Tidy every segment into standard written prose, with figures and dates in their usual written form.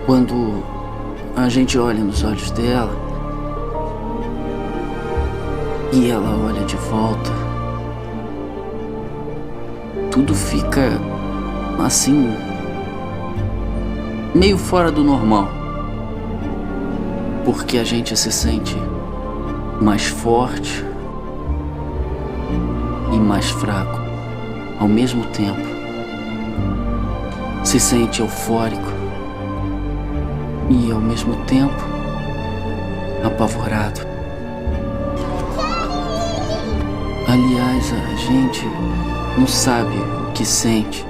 Quando a gente olha nos olhos dela e ela olha de volta, tudo fica assim, meio fora do normal. Porque a gente se sente mais forte e mais fraco ao mesmo tempo. Se sente eufórico e ao mesmo tempo apavorado. Aliás, a gente não sabe o que sente.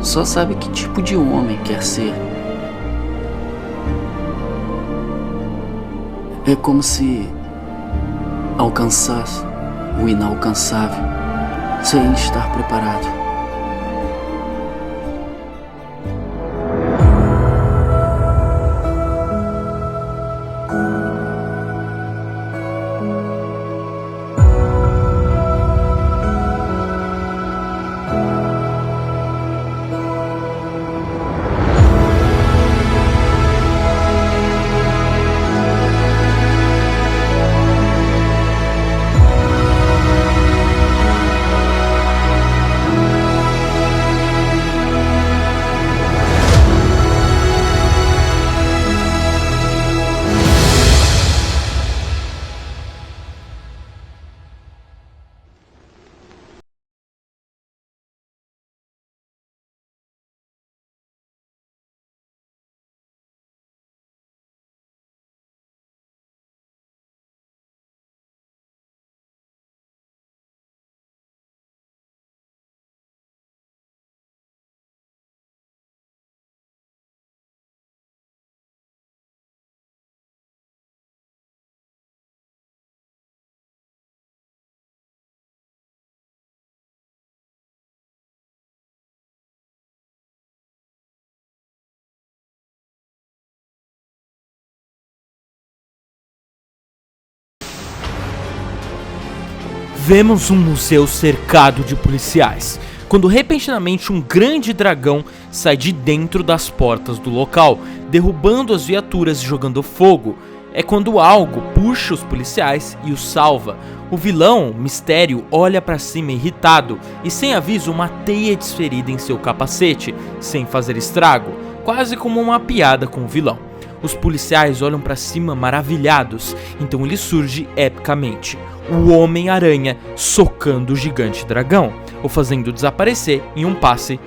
Só sabe que tipo de homem quer ser. É como se alcançasse o inalcançável sem estar preparado. Vemos um museu cercado de policiais, quando repentinamente um grande dragão sai de dentro das portas do local, derrubando as viaturas e jogando fogo. É quando algo puxa os policiais e os salva. O vilão, Mistério, olha para cima irritado e sem aviso uma teia é desferida em seu capacete, sem fazer estrago, quase como uma piada com o vilão. Os policiais olham para cima maravilhados, então ele surge epicamente. O Homem-Aranha socando o gigante dragão, o fazendo desaparecer em um passe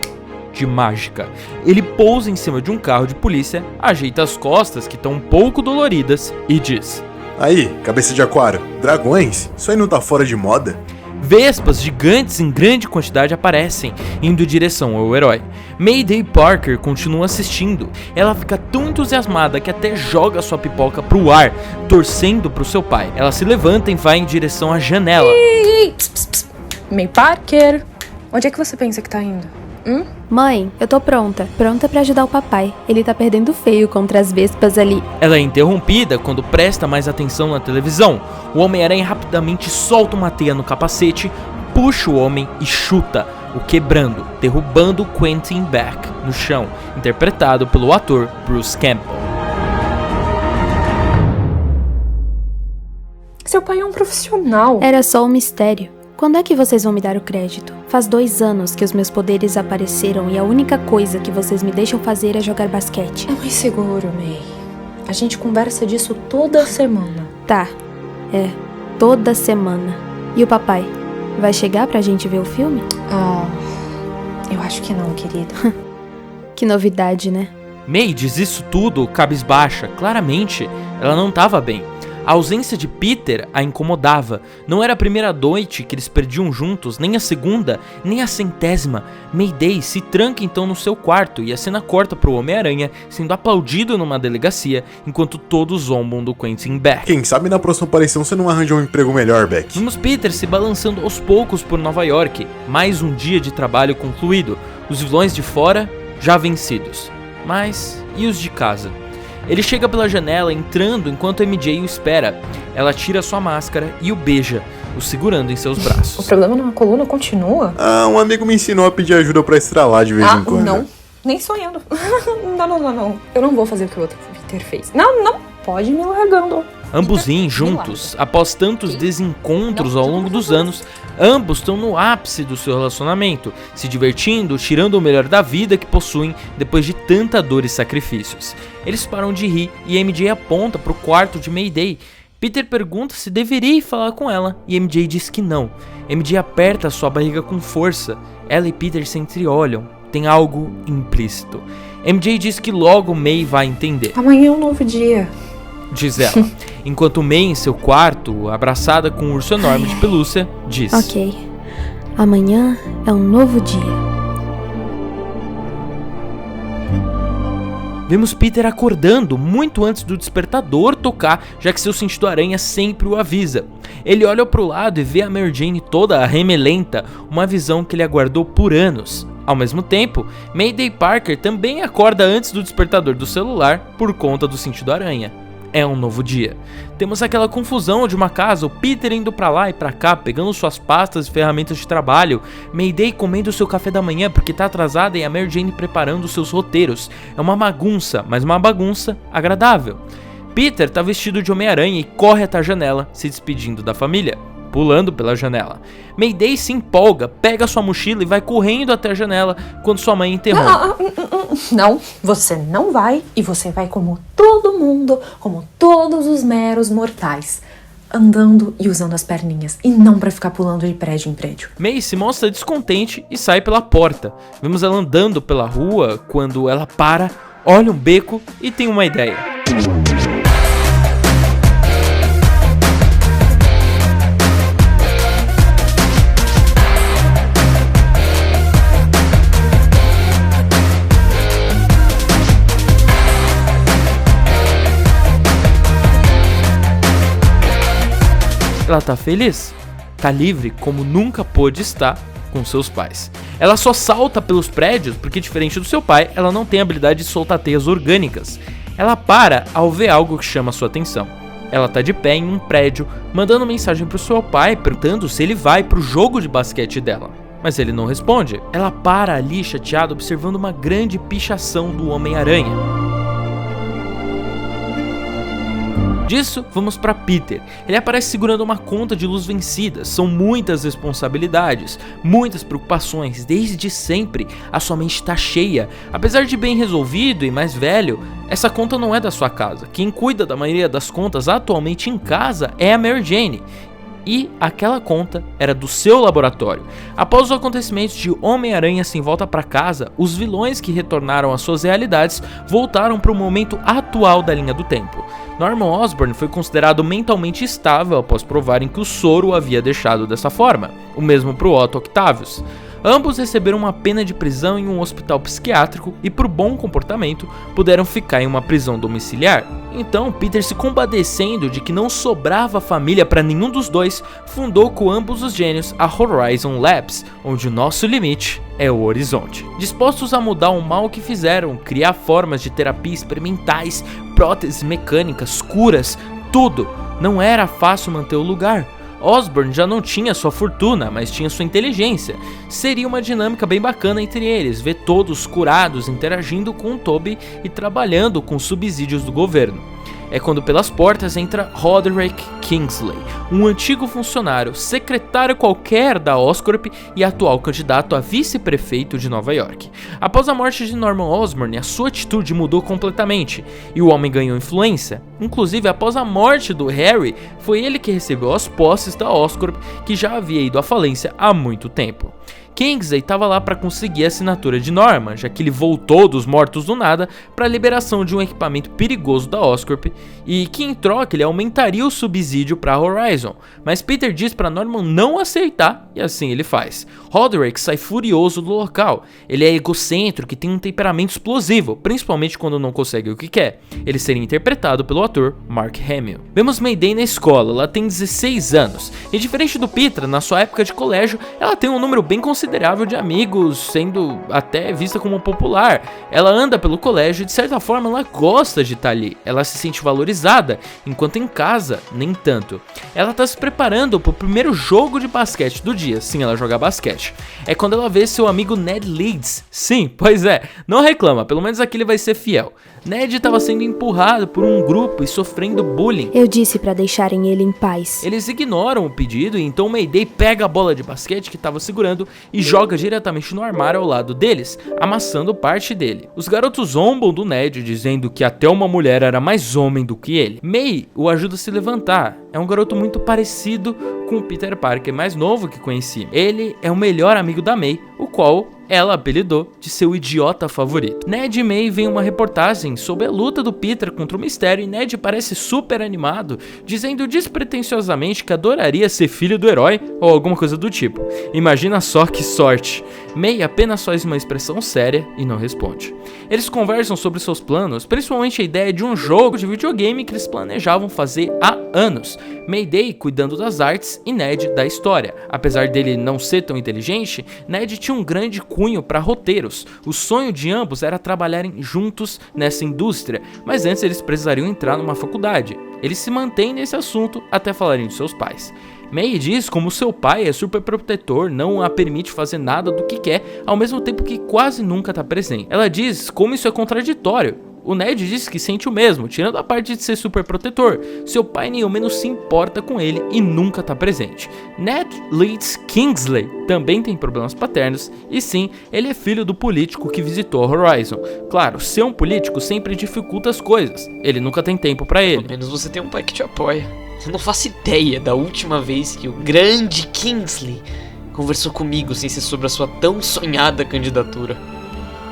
de mágica. Ele pousa em cima de um carro de polícia, ajeita as costas que estão um pouco doloridas e diz: Aí, cabeça de aquário, dragões? Isso aí não tá fora de moda? Vespas gigantes em grande quantidade aparecem, indo em direção ao herói. Mayday Parker continua assistindo. Ela fica tão entusiasmada que até joga sua pipoca pro ar, torcendo pro seu pai. Ela se levanta e vai em direção à janela. May Parker, onde é que você pensa que tá indo? Mãe, eu tô pronta pra ajudar o papai. Ele tá perdendo feio contra as vespas ali. Ela é interrompida quando presta mais atenção na televisão. O Homem-Aranha rapidamente solta uma teia no capacete, puxa o homem e chuta, o quebrando, derrubando Quentin Beck no chão, interpretado pelo ator Bruce Campbell. Seu pai é um profissional. Era só um mistério. Quando é que vocês vão me dar o crédito? Faz 2 anos que os meus poderes apareceram e a única coisa que vocês me deixam fazer é jogar basquete. É mais seguro, May. A gente conversa disso toda semana. Tá, toda semana. E o papai? Vai chegar pra gente ver o filme? Eu acho que não, querida. Que novidade, né? May diz isso tudo cabisbaixa. Claramente, ela não estava bem. A ausência de Peter a incomodava. Não era a primeira noite que eles perdiam juntos, nem a segunda, nem a 100ª. Mayday se tranca então no seu quarto e a cena corta pro Homem-Aranha sendo aplaudido numa delegacia enquanto todos zombam do Quentin Beck. Quem sabe na próxima aparição você não arranja um emprego melhor, Beck. Vemos Peter se balançando aos poucos por Nova York. Mais um dia de trabalho concluído. Os vilões de fora já vencidos. Mas e os de casa? Ele chega pela janela, entrando enquanto a MJ o espera. Ela tira sua máscara e o beija, o segurando em seus braços. O problema na coluna continua? Um amigo me ensinou a pedir ajuda pra estralar de vez em quando. Não. nem sonhando. Não. Eu não vou fazer o que o outro Peter fez. Não, pode me largando. Ambos riem juntos, após tantos desencontros ao longo dos anos, ambos estão no ápice do seu relacionamento, se divertindo, tirando o melhor da vida que possuem depois de tanta dor e sacrifícios. Eles param de rir e MJ aponta para o quarto de Mayday. Peter pergunta se deveria ir falar com ela e MJ diz que não. MJ aperta sua barriga com força. Ela e Peter se entreolham. Tem algo implícito. MJ diz que logo May vai entender. Amanhã é um novo dia, diz ela, enquanto May em seu quarto, abraçada com um urso enorme de pelúcia, diz: Ok, amanhã é um novo dia. Vemos Peter acordando muito antes do despertador tocar, já que seu sentido aranha sempre o avisa. Ele olha pro lado e vê a Mary Jane toda remelenta, uma visão que ele aguardou por anos. Ao mesmo tempo, Mayday Parker também acorda antes do despertador do celular por conta do sentido aranha. É um novo dia. Temos aquela confusão de uma casa, o Peter indo pra lá e pra cá, pegando suas pastas e ferramentas de trabalho, Mayday comendo seu café da manhã porque tá atrasada e a Mary Jane preparando seus roteiros. É uma bagunça, mas uma bagunça agradável. Peter tá vestido de Homem-Aranha e corre até a janela, se despedindo da família, pulando pela janela. Mayday se empolga, pega sua mochila e vai correndo até a janela quando sua mãe interrompe. Não, você não vai, e você vai como todo mundo, como todos os meros mortais, andando e usando as perninhas, e não pra ficar pulando de prédio em prédio. May se mostra descontente e sai pela porta. Vemos ela andando pela rua quando ela para, olha um beco e tem uma ideia. Ela tá feliz? Tá livre como nunca pôde estar com seus pais. Ela só salta pelos prédios porque, diferente do seu pai, ela não tem a habilidade de soltar teias orgânicas. Ela para ao ver algo que chama sua atenção. Ela tá de pé em um prédio, mandando mensagem pro seu pai, perguntando se ele vai pro jogo de basquete dela. Mas ele não responde. Ela para ali chateada, observando uma grande pichação do Homem-Aranha. Disso, vamos para Peter. Ele aparece segurando uma conta de luz vencida. São muitas responsabilidades, muitas preocupações, desde sempre. A sua mente está cheia. Apesar de bem resolvido e mais velho, essa conta não é da sua casa. Quem cuida da maioria das contas atualmente em casa é a Mary Jane. E aquela conta era do seu laboratório. Após os acontecimentos de Homem-Aranha sem volta para casa, os vilões que retornaram às suas realidades voltaram para o momento atual da linha do tempo. Norman Osborn foi considerado mentalmente estável após provarem que o soro o havia deixado dessa forma, o mesmo para o Otto Octavius. Ambos receberam uma pena de prisão em um hospital psiquiátrico e, por bom comportamento, puderam ficar em uma prisão domiciliar. Então, Peter, se compadecendo de que não sobrava família para nenhum dos dois, fundou com ambos os gênios a Horizon Labs, onde o nosso limite é o horizonte. Dispostos a mudar o mal que fizeram, criar formas de terapia experimentais, próteses mecânicas, curas, tudo, não era fácil manter o lugar. Osborn já não tinha sua fortuna, mas tinha sua inteligência. Seria uma dinâmica bem bacana entre eles, ver todos curados interagindo com o Toby e trabalhando com subsídios do governo. É quando pelas portas entra Roderick Kingsley, um antigo funcionário, secretário qualquer da Oscorp e atual candidato a vice-prefeito de Nova York. Após a morte de Norman Osborn, a sua atitude mudou completamente e o homem ganhou influência. Inclusive, após a morte do Harry, foi ele que recebeu as posses da Oscorp, que já havia ido à falência há muito tempo. Kingsley estava lá para conseguir a assinatura de Norman, já que ele voltou dos mortos do nada para a liberação de um equipamento perigoso da Oscorp e que em troca ele aumentaria o subsídio para Horizon, mas Peter diz para Norman não aceitar e assim ele faz. Roderick sai furioso do local, ele é egocêntrico e tem um temperamento explosivo, principalmente quando não consegue o que quer. Ele seria interpretado pelo ator Mark Hamill. Vemos Mayday na escola, ela tem 16 anos e diferente do Peter, na sua época de colégio, ela tem um número bem considerável considerável de amigos, sendo até vista como popular. Ela anda pelo colégio e de certa forma ela gosta de estar ali. Ela se sente valorizada, enquanto em casa, nem tanto. Ela tá se preparando pro primeiro jogo de basquete do dia. Sim, ela joga basquete. É quando ela vê seu amigo Ned Leeds. Sim, pois é, não reclama, pelo menos aqui ele vai ser fiel. Ned estava sendo empurrado por um grupo e sofrendo bullying. Eu disse pra deixarem ele em paz. Eles ignoram o pedido e então Mayday pega a bola de basquete que estava segurando e joga diretamente no armário ao lado deles, amassando parte dele. Os garotos zombam do Ned, dizendo que até uma mulher era mais homem do que ele. May o ajuda a se levantar. É um garoto muito parecido com o Peter Parker mais novo que conheci. Ele é o melhor amigo da May, o qual ela apelidou de seu idiota favorito. Ned e May veem uma reportagem sobre a luta do Peter contra o Mistério e Ned parece super animado, dizendo despretensiosamente que adoraria ser filho do herói ou alguma coisa do tipo. Imagina só que sorte. May apenas faz uma expressão séria e não responde. Eles conversam sobre seus planos, principalmente a ideia de um jogo de videogame que eles planejavam fazer há anos. Mayday cuidando das artes e Ned da história. Apesar dele não ser tão inteligente, Ned tinha um grande cunho para roteiros. O sonho de ambos era trabalharem juntos nessa indústria, mas antes eles precisariam entrar numa faculdade. Eles se mantêm nesse assunto até falarem de seus pais. May diz como seu pai é super protetor, não a permite fazer nada do que quer, ao mesmo tempo que quase nunca está presente. Ela diz como isso é contraditório. O Ned diz que sente o mesmo, tirando a parte de ser super protetor. Seu pai nem ao menos se importa com ele e nunca tá presente. Ned Leeds Kingsley também tem problemas paternos e sim, ele é filho do político que visitou a Horizon. Claro, ser um político sempre dificulta as coisas, ele nunca tem tempo pra ele. Pelo menos você tem um pai que te apoia. Eu não faço ideia da última vez que o grande Kingsley conversou comigo sem ser sobre a sua tão sonhada candidatura.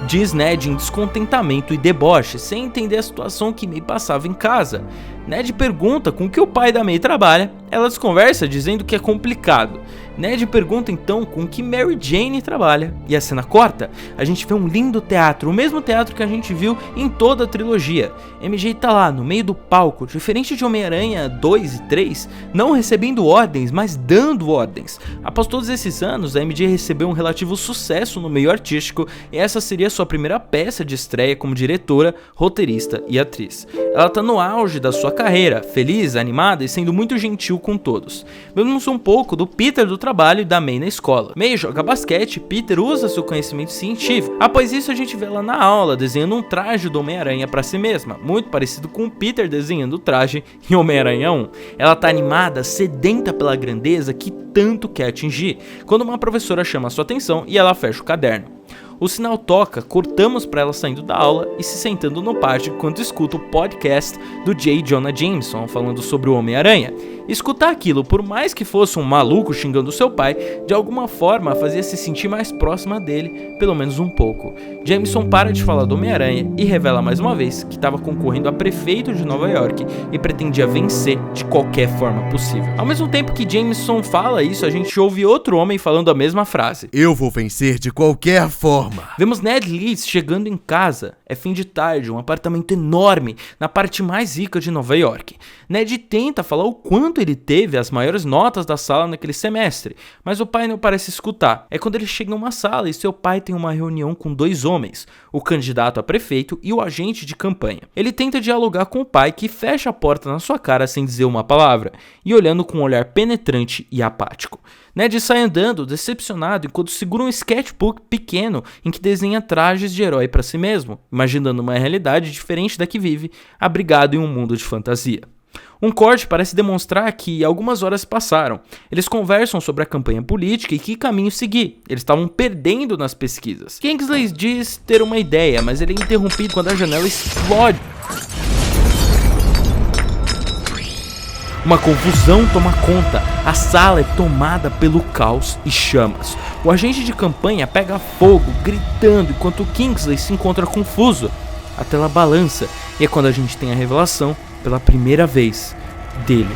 Diz Ned em descontentamento e deboche, sem entender a situação que May passava em casa. Ned pergunta com que o pai da May trabalha, ela desconversa dizendo que é complicado. Ned pergunta então com que Mary Jane trabalha, e a cena corta, a gente vê um lindo teatro, o mesmo teatro que a gente viu em toda a trilogia. MJ tá lá no meio do palco, diferente de Homem-Aranha 2 e 3, não recebendo ordens, mas dando ordens. Após todos esses anos, a MJ recebeu um relativo sucesso no meio artístico, e essa seria sua primeira peça de estreia como diretora, roteirista e atriz. Ela tá no auge da sua carreira, feliz, animada e sendo muito gentil com todos. Vemos um pouco do Peter do trabalho e da May na escola. May joga basquete, Peter usa seu conhecimento científico. Após isso a gente vê ela na aula desenhando um traje do Homem-Aranha para si mesma, muito parecido com o Peter desenhando o traje em Homem-Aranha 1. Ela tá animada, sedenta pela grandeza que tanto quer atingir, quando uma professora chama sua atenção e ela fecha o caderno. O sinal toca, cortamos para ela saindo da aula e se sentando no pátio enquanto escuta o podcast do J. Jonah Jameson falando sobre o Homem-Aranha. Escutar aquilo, por mais que fosse um maluco xingando seu pai, de alguma forma fazia se sentir mais próxima dele, pelo menos um pouco. Jameson para de falar do Homem-Aranha e revela mais uma vez que estava concorrendo a prefeito de Nova York e pretendia vencer de qualquer forma possível. Ao mesmo tempo que Jameson fala isso, a gente ouve outro homem falando a mesma frase. Eu vou vencer de qualquer forma. Vemos Ned Leeds chegando em casa. É fim de tarde, um apartamento enorme na parte mais rica de Nova York. Ned tenta falar o quanto ele teve as maiores notas da sala naquele semestre, mas o pai não parece escutar. É quando ele chega em uma sala e seu pai tem uma reunião com dois homens, o candidato a prefeito e o agente de campanha. Ele tenta dialogar com o pai, que fecha a porta na sua cara sem dizer uma palavra e olhando com um olhar penetrante e apático. Ned sai andando, decepcionado, enquanto segura um sketchbook pequeno em que desenha trajes de herói para si mesmo, imaginando uma realidade diferente da que vive, abrigado em um mundo de fantasia. Um corte parece demonstrar que algumas horas passaram. Eles conversam sobre a campanha política e que caminho seguir. Eles estavam perdendo nas pesquisas. Kingsley diz ter uma ideia, mas ele é interrompido quando a janela explode. Uma confusão toma conta, a sala é tomada pelo caos e chamas. O agente de campanha pega fogo, gritando, enquanto Kingsley se encontra confuso. A tela balança e é quando a gente tem a revelação, pela primeira vez, dele,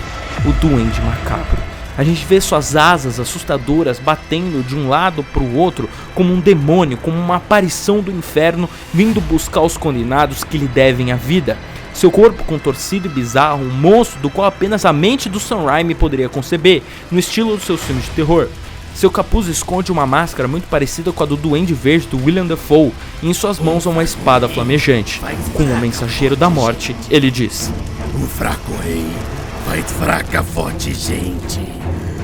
o Duende Macabro. A gente vê suas asas assustadoras batendo de um lado para o outro como um demônio, como uma aparição do inferno vindo buscar os condenados que lhe devem a vida. Seu corpo contorcido e bizarro, um monstro do qual apenas a mente do Sam Raimi poderia conceber, no estilo dos seus filmes de terror. Seu capuz esconde uma máscara muito parecida com a do Duende Verde do William Dafoe e em suas mãos uma espada flamejante. Com o mensageiro da morte, ele diz: O fraco rei faz fraca forte gente.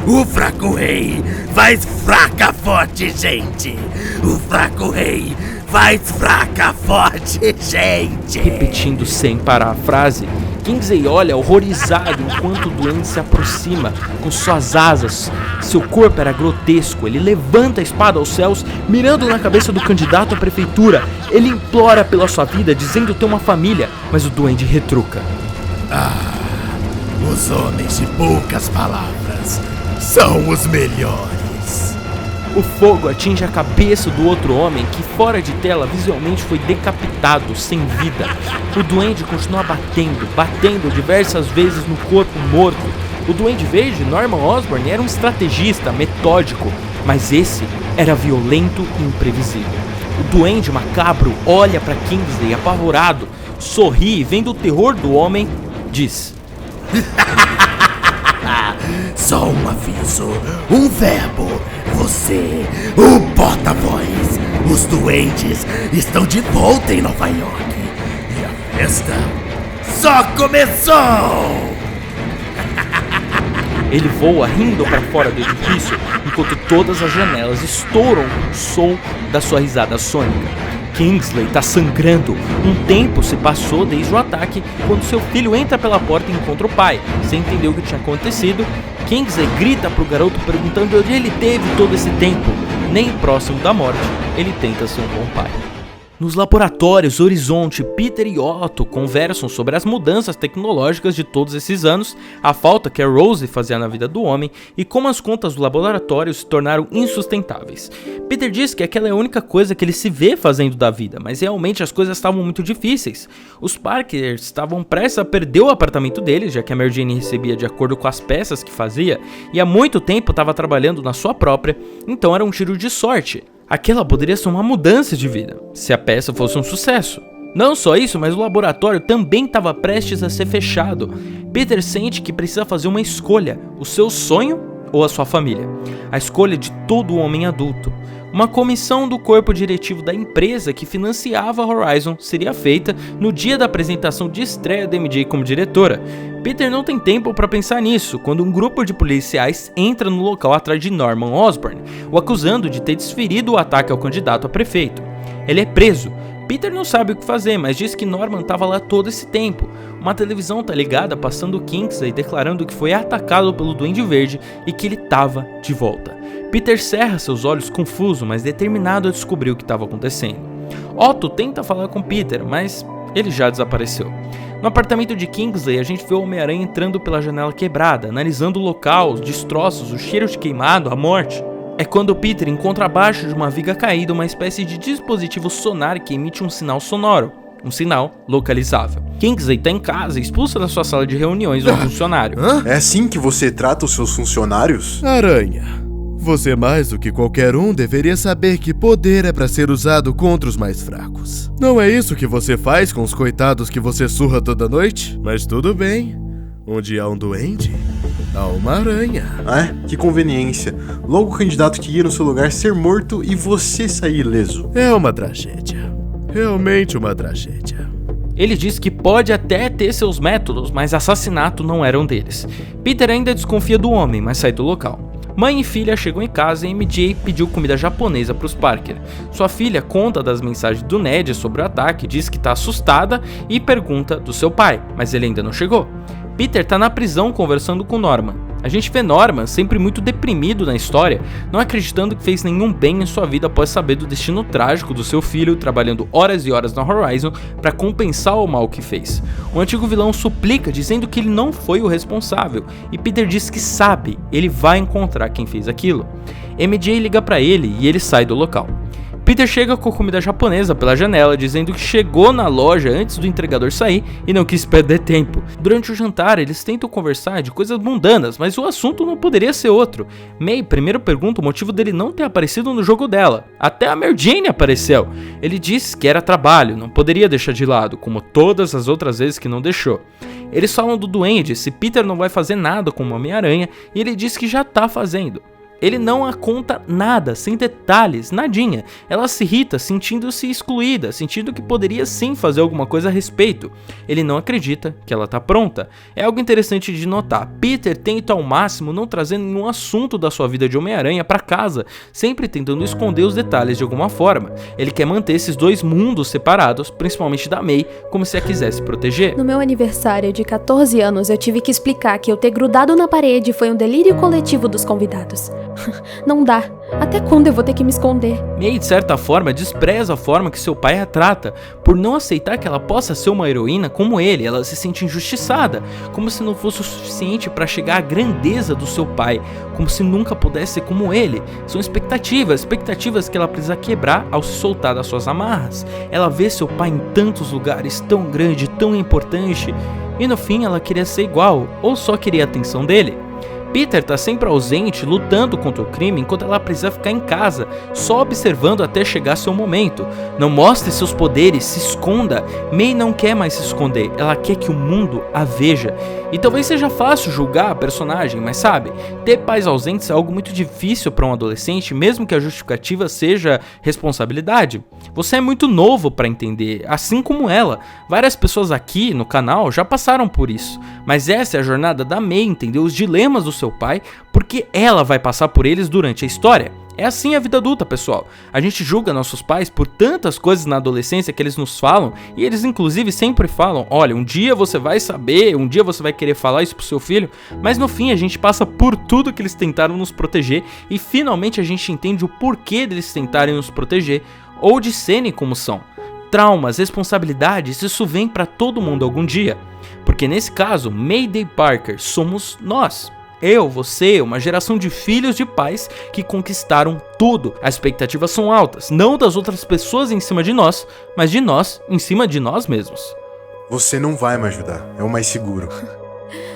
O fraco rei faz fraca forte gente. O fraco rei faz fraca forte gente. Repetindo sem parar a frase, Kingsley olha horrorizado enquanto o duende se aproxima com suas asas. Seu corpo era grotesco. Ele levanta a espada aos céus, mirando na cabeça do candidato à prefeitura. Ele implora pela sua vida, dizendo ter uma família, mas o duende retruca: Os homens de poucas palavras são os melhores. O fogo atinge a cabeça do outro homem, que fora de tela visualmente foi decapitado, sem vida. O duende continua batendo diversas vezes no corpo morto. O Duende Verde, Norman Osborn, era um estrategista metódico, mas esse era violento e imprevisível. O duende macabro olha para Kingsley apavorado, sorri e, vendo o terror do homem, diz: Só um aviso, um verbo. Você, o porta-voz. Os duendes estão de volta em Nova York. E a festa só começou! Ele voa rindo para fora do edifício, enquanto todas as janelas estouram com o som da sua risada sônica. Kingsley está sangrando. Um tempo se passou desde o ataque, quando seu filho entra pela porta e encontra o pai. Sem entender o que tinha acontecido, Kingsley grita pro garoto perguntando de onde ele teve todo esse tempo. Nem próximo da morte, ele tenta ser um bom pai. Nos laboratórios Horizonte, Peter e Otto conversam sobre as mudanças tecnológicas de todos esses anos, a falta que a Rose fazia na vida do homem e como as contas do laboratório se tornaram insustentáveis. Peter diz que aquela é a única coisa que ele se vê fazendo da vida, mas realmente as coisas estavam muito difíceis. Os Parkers estavam prestes a perder o apartamento deles, já que a Mary Jane recebia de acordo com as peças que fazia, e há muito tempo estava trabalhando na sua própria, então era um tiro de sorte. Aquela poderia ser uma mudança de vida, se a peça fosse um sucesso. Não só isso, mas o laboratório também estava prestes a ser fechado. Peter sente que precisa fazer uma escolha, o seu sonho ou a sua família. A escolha de todo homem adulto. Uma comissão do corpo diretivo da empresa que financiava a Horizon seria feita no dia da apresentação de estreia da MJ como diretora. Peter não tem tempo para pensar nisso quando um grupo de policiais entra no local atrás de Norman Osborn, o acusando de ter desferido o ataque ao candidato a prefeito. Ele é preso. Peter não sabe o que fazer, mas diz que Norman estava lá todo esse tempo. Uma televisão tá ligada passando Kingsley declarando que foi atacado pelo Duende Verde e que ele estava de volta. Peter cerra seus olhos confuso, mas determinado a descobrir o que estava acontecendo. Otto tenta falar com Peter, mas ele já desapareceu. No apartamento de Kingsley, a gente vê o Homem-Aranha entrando pela janela quebrada, analisando o local, os destroços, o cheiro de queimado, a morte. É quando Peter encontra abaixo de uma viga caída uma espécie de dispositivo sonar que emite um sinal sonoro, um sinal localizável. Kingsley está em casa e expulsa da sua sala de reuniões um funcionário. É assim que você trata os seus funcionários? Aranha, você mais do que qualquer um deveria saber que poder é pra ser usado contra os mais fracos. Não é isso que você faz com os coitados que você surra toda noite? Mas tudo bem, onde há um duende, há uma aranha. Que conveniência. Logo o candidato que ia no seu lugar ser morto e você sair ileso. É uma tragédia. Realmente uma tragédia. Ele diz que pode até ter seus métodos, mas assassinato não era um deles. Peter ainda desconfia do homem, mas sai do local. Mãe e filha chegam em casa e MJ pediu comida japonesa para os Parker. Sua filha conta das mensagens do Ned sobre o ataque, diz que está assustada e pergunta do seu pai, mas ele ainda não chegou. Peter está na prisão conversando com Norman. A gente vê Norman sempre muito deprimido na história, não acreditando que fez nenhum bem em sua vida após saber do destino trágico do seu filho, trabalhando horas e horas na Horizon para compensar o mal que fez. O antigo vilão suplica, dizendo que ele não foi o responsável, e Peter diz que sabe, ele vai encontrar quem fez aquilo. MJ liga para ele e ele sai do local. Peter chega com comida japonesa pela janela, dizendo que chegou na loja antes do entregador sair e não quis perder tempo. Durante o jantar, eles tentam conversar de coisas mundanas, mas o assunto não poderia ser outro. May primeiro pergunta o motivo dele não ter aparecido no jogo dela. Até a Mary Jane apareceu. Ele diz que era trabalho, não poderia deixar de lado, como todas as outras vezes que não deixou. Eles falam do duende, se Peter não vai fazer nada com o Homem-Aranha, e ele diz que já tá fazendo. ele não a conta nada, sem detalhes, nadinha. Ela se irrita, sentindo-se excluída, sentindo que poderia sim fazer alguma coisa a respeito. Ele não acredita que ela tá pronta. É algo interessante de notar. Peter tenta ao máximo não trazer nenhum assunto da sua vida de Homem-Aranha pra casa, sempre tentando esconder os detalhes de alguma forma. Ele quer manter esses dois mundos separados, principalmente da May, como se a quisesse proteger. No meu aniversário de 14 anos, eu tive que explicar que eu ter grudado na parede foi um delírio coletivo dos convidados. Não dá. Até quando eu vou ter que me esconder? May, de certa forma, despreza a forma que seu pai a trata. Por não aceitar que ela possa ser uma heroína como ele, ela se sente injustiçada, como se não fosse o suficiente para chegar à grandeza do seu pai, como se nunca pudesse ser como ele. São expectativas que ela precisa quebrar ao se soltar das suas amarras. Ela vê seu pai em tantos lugares, tão grande, tão importante, e no fim ela queria ser igual, ou só queria a atenção dele. Peter tá sempre ausente, lutando contra o crime, enquanto ela precisa ficar em casa, só observando até chegar seu momento. Não mostre seus poderes, se esconda. May não quer mais se esconder, ela quer que o mundo a veja. E talvez seja fácil julgar a personagem, mas sabe, ter pais ausentes é algo muito difícil para um adolescente, mesmo que a justificativa seja responsabilidade. Você é muito novo para entender, assim como ela. Várias pessoas aqui no canal já passaram por isso, mas essa é a jornada da May, entender os dilemas do seu pai, porque ela vai passar por eles durante a história. É assim a vida adulta, pessoal. A gente julga nossos pais por tantas coisas na adolescência que eles nos falam, e eles inclusive sempre falam, olha, um dia você vai saber, um dia você vai querer falar isso pro seu filho, mas no fim a gente passa por tudo que eles tentaram nos proteger, e finalmente a gente entende o porquê deles tentarem nos proteger, ou de serem como são. Traumas, responsabilidades, isso vem pra todo mundo algum dia. Porque nesse caso, Mayday Parker somos nós. Eu, você, uma geração de filhos de pais que conquistaram tudo. As expectativas são altas, não das outras pessoas em cima de nós, mas de nós em cima de nós mesmos. Você não vai me ajudar, é o mais seguro.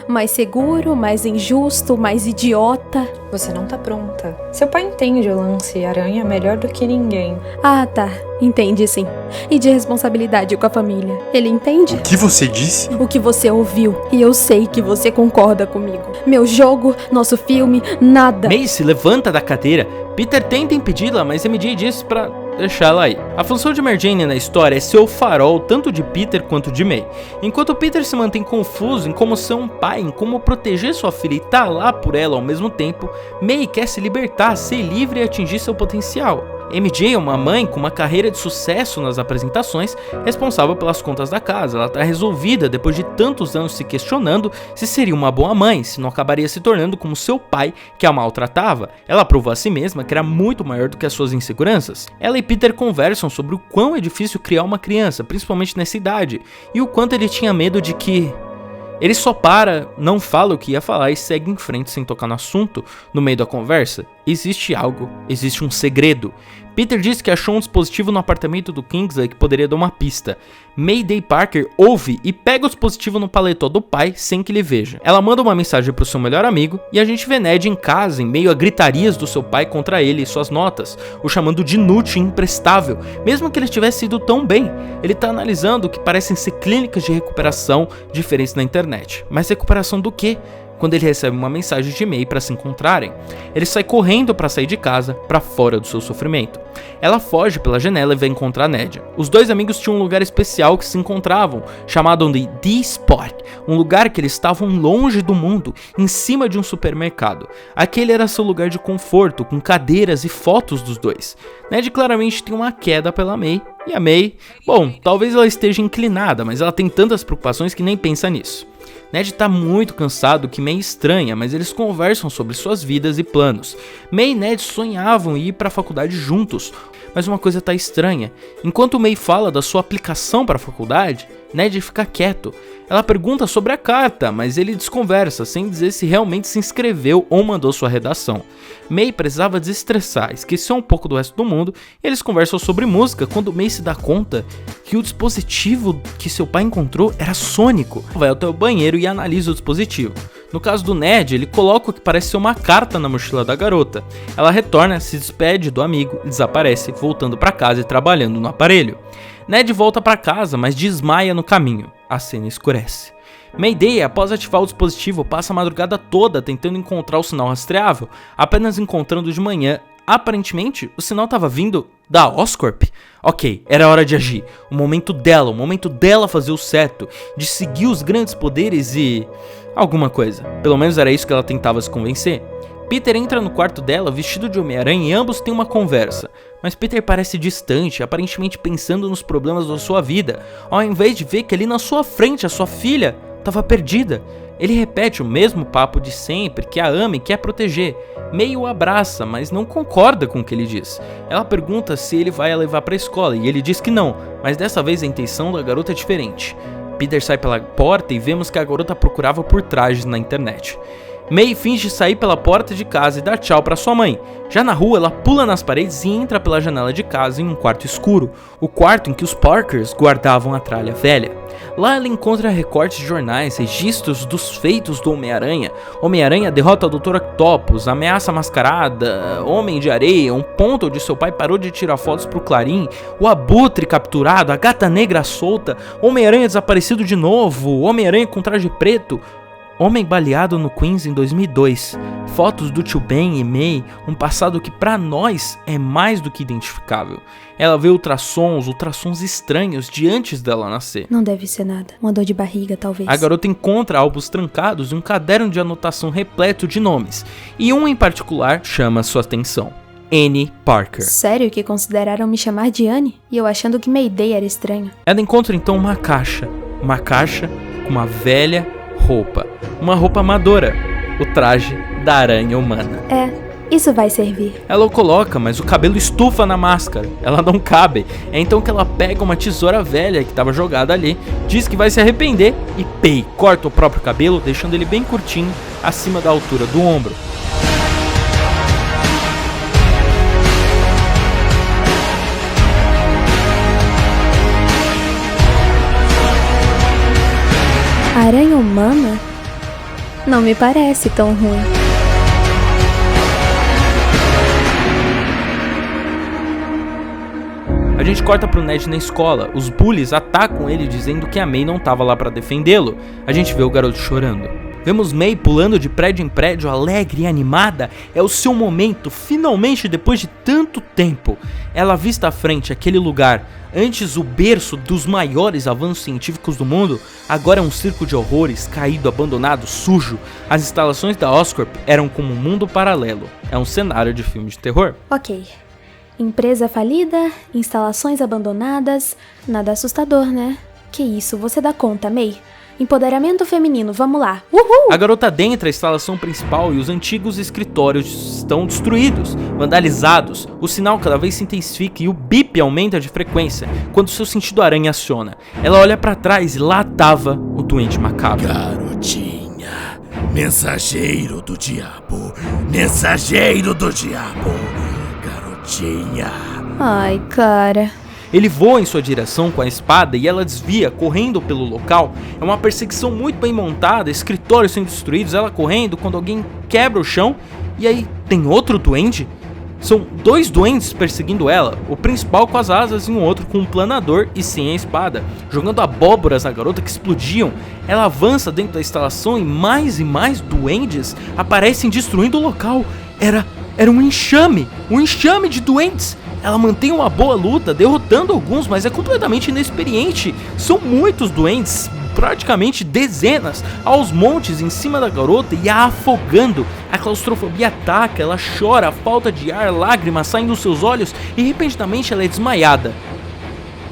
Mais seguro, mais injusto, mais idiota. Você não tá pronta. Seu pai entende o lance aranha melhor do que ninguém. Ah, tá. Entende sim. E de responsabilidade com a família. Ele entende? O que você disse? O que você ouviu. E eu sei que você concorda comigo. Meu jogo, nosso filme, nada. May se levanta da cadeira. Peter tenta impedi-la, mas MJ diz pra deixar ela aí. A função de Mary Jane na história é ser o farol tanto de Peter quanto de May. Enquanto Peter se mantém confuso em como ser um pai, em como proteger sua filha e tá lá por ela ao mesmo tempo, May quer se libertar, ser livre e atingir seu potencial. MJ é uma mãe com uma carreira de sucesso nas apresentações, responsável pelas contas da casa. Ela tá resolvida depois de tantos anos se questionando se seria uma boa mãe, se não acabaria se tornando como seu pai, que a maltratava. Ela provou a si mesma que era muito maior do que as suas inseguranças. Ela e Peter conversam sobre o quão é difícil criar uma criança, principalmente nessa idade, e o quanto ele tinha medo de que... Ele só para, não fala o que ia falar e segue em frente sem tocar no assunto. No meio da conversa, existe algo, existe um segredo. Peter diz que achou um dispositivo no apartamento do Kingsley que poderia dar uma pista. Mayday Parker ouve e pega o dispositivo no paletó do pai sem que ele veja. Ela manda uma mensagem pro seu melhor amigo e a gente vê Ned em casa em meio a gritarias do seu pai contra ele e suas notas, o chamando de inútil e imprestável, mesmo que ele tivesse ido tão bem. Ele tá analisando o que parecem ser clínicas de recuperação diferentes na internet. Mas recuperação do quê? Quando ele recebe uma mensagem de May para se encontrarem, ele sai correndo para sair de casa, para fora do seu sofrimento. Ela foge pela janela e vai encontrar Ned. Os dois amigos tinham um lugar especial que se encontravam, chamado de The Spot, um lugar que eles estavam longe do mundo, em cima de um supermercado. Aquele era seu lugar de conforto, com cadeiras e fotos dos dois. Ned claramente tem uma queda pela May, e a May, bom, talvez ela esteja inclinada, mas ela tem tantas preocupações que nem pensa nisso. Ned tá muito cansado, que May estranha, mas eles conversam sobre suas vidas e planos. May e Ned sonhavam em ir para a faculdade juntos, mas uma coisa tá estranha. Enquanto May fala da sua aplicação para a faculdade, Ned fica quieto. Ela pergunta sobre a carta, mas ele desconversa, sem dizer se realmente se inscreveu ou mandou sua redação. May precisava desestressar, esqueceu um pouco do resto do mundo, e eles conversam sobre música quando May se dá conta que o dispositivo que seu pai encontrou era sônico. Vai até o banheiro e analisa o dispositivo. No caso do Ned, ele coloca o que parece ser uma carta na mochila da garota. Ela retorna, se despede do amigo e desaparece, voltando para casa e trabalhando no aparelho. Ned volta para casa, mas desmaia no caminho. a cena escurece. Mayday, após ativar o dispositivo, passa a madrugada toda tentando encontrar o sinal rastreável, apenas encontrando de manhã. Aparentemente, o sinal estava vindo da Oscorp. Ok, era hora de agir. O momento dela fazer o certo, de seguir os grandes poderes e... alguma coisa. Pelo menos era isso que ela tentava se convencer. Peter entra no quarto dela vestido de Homem-Aranha e ambos têm uma conversa. Mas Peter parece distante, aparentemente pensando nos problemas da sua vida, ao invés de ver que ali na sua frente a sua filha estava perdida. Ele repete o mesmo papo de sempre, que a ama e quer proteger. May o abraça, mas não concorda com o que ele diz. Ela pergunta se ele vai a levar para a escola e ele diz que não, mas dessa vez a intenção da garota é diferente. Peter sai pela porta e vemos que a garota procurava por trajes na internet. May finge sair pela porta de casa e dar tchau para sua mãe. Já na rua, ela pula nas paredes e entra pela janela de casa em um quarto escuro, o quarto em que os Parkers guardavam a tralha velha. Lá ela encontra recortes de jornais, registros dos feitos do Homem-Aranha. Homem-Aranha derrota o Dr. Octopus, ameaça mascarada, Homem de Areia, um ponto onde seu pai parou de tirar fotos pro Clarim, o Abutre capturado, a Gata Negra solta, Homem-Aranha desaparecido de novo, Homem-Aranha com traje preto, Homem baleado no Queens em 2002, fotos do tio Ben e May, um passado que pra nós é mais do que identificável. Ela vê ultrassons estranhos de antes dela nascer. Não deve ser nada, uma dor de barriga talvez. A garota encontra álbuns trancados e um caderno de anotação repleto de nomes, e um em particular chama sua atenção. Annie Parker. Sério que consideraram me chamar de Annie? E eu achando que Mayday era estranho. Ela encontra então uma caixa com uma velha uma roupa amadora, o traje da aranha humana. Isso vai servir. Ela o coloca, mas o cabelo estufa na máscara, ela não cabe. É então que ela pega uma tesoura velha que estava jogada ali, diz que vai se arrepender e corta o próprio cabelo, deixando ele bem curtinho, acima da altura do ombro. Aranha humana? Não me parece tão ruim. A gente corta pro Ned na escola. Os bullies atacam ele dizendo que a May não tava lá pra defendê-lo. A gente vê o garoto chorando. Vemos May pulando de prédio em prédio, alegre e animada. É o seu momento, finalmente, depois de tanto tempo. Ela avista à frente aquele lugar. Antes o berço dos maiores avanços científicos do mundo, agora é um circo de horrores, caído, abandonado, sujo. As instalações da Oscorp eram como um mundo paralelo. É um cenário de filme de terror. Ok. Empresa falida, instalações abandonadas, nada assustador, né? Que isso, você dá conta, May? Empoderamento feminino, vamos lá. Uhul! A garota adentra a instalação principal e os antigos escritórios estão destruídos, vandalizados. O sinal cada vez se intensifica e o bip aumenta de frequência quando seu sentido aranha aciona. Ela olha pra trás e lá tava o Duende Macabro. Garotinha, mensageiro do diabo, mensageiro do diabo, garotinha. Ai, cara... Ele voa em sua direção com a espada e ela desvia, correndo pelo local. É uma perseguição muito bem montada, escritórios sendo destruídos, ela correndo quando alguém quebra o chão. E aí tem outro duende? São dois duendes perseguindo ela, o principal com as asas e um outro com um planador e sem a espada, jogando abóboras na garota que explodiam. Ela avança dentro da instalação e mais duendes aparecem destruindo o local. Era um enxame de duendes. Ela mantém uma boa luta, derrotando alguns, mas é completamente inexperiente. São muitos duendes, praticamente dezenas, aos montes em cima da garota e a afogando. A claustrofobia ataca, ela chora, a falta de ar, lágrimas saem dos seus olhos e repentinamente ela é desmaiada.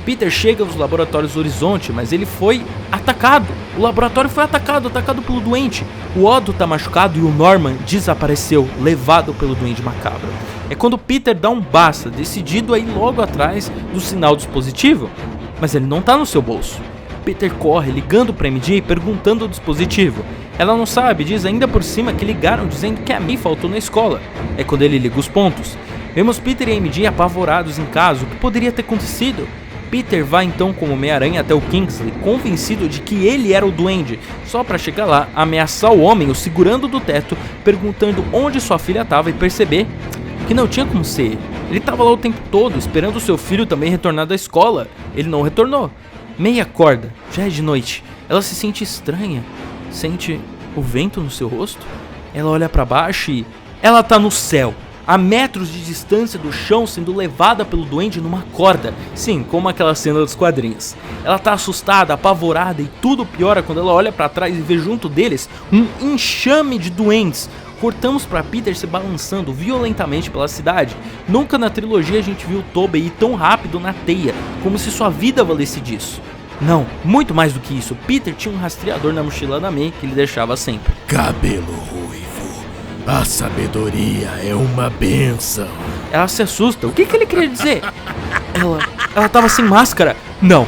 Peter chega nos laboratórios Horizonte, mas ele foi atacado. O laboratório foi atacado pelo doente. O Otto tá machucado e o Norman desapareceu, levado pelo Duende Macabro. É quando Peter dá um basta, decidido a ir logo atrás do sinal dispositivo, mas ele não tá no seu bolso. Peter corre, ligando pra MJ, perguntando o dispositivo. Ela não sabe, diz ainda por cima que ligaram dizendo que a May faltou na escola. É quando ele liga os pontos. Vemos Peter e MJ apavorados em casa, o que poderia ter acontecido. Peter vai então como Homem-Aranha até o Kingsley, convencido de que ele era o duende, só para chegar lá, ameaçar o homem, o segurando do teto, perguntando onde sua filha estava e perceber que não tinha como ser ele. Ele estava lá o tempo todo, esperando seu filho também retornar da escola. Ele não retornou. May acorda, já é de noite. Ela se sente estranha, sente o vento no seu rosto. Ela olha pra baixo e ela tá no céu, a metros de distância do chão, sendo levada pelo duende numa corda. Sim, como aquela cena dos quadrinhos. Ela tá assustada, apavorada e tudo piora quando ela olha pra trás e vê junto deles um enxame de duendes. Cortamos pra Peter se balançando violentamente pela cidade. Nunca na trilogia a gente viu Tobey ir tão rápido na teia, como se sua vida valesse disso. Não, muito mais do que isso, Peter tinha um rastreador na mochila da May que ele deixava sempre. Cabelo ruivo. A sabedoria é uma benção. Ela se assusta, o que ele queria dizer? Ela tava sem máscara. Não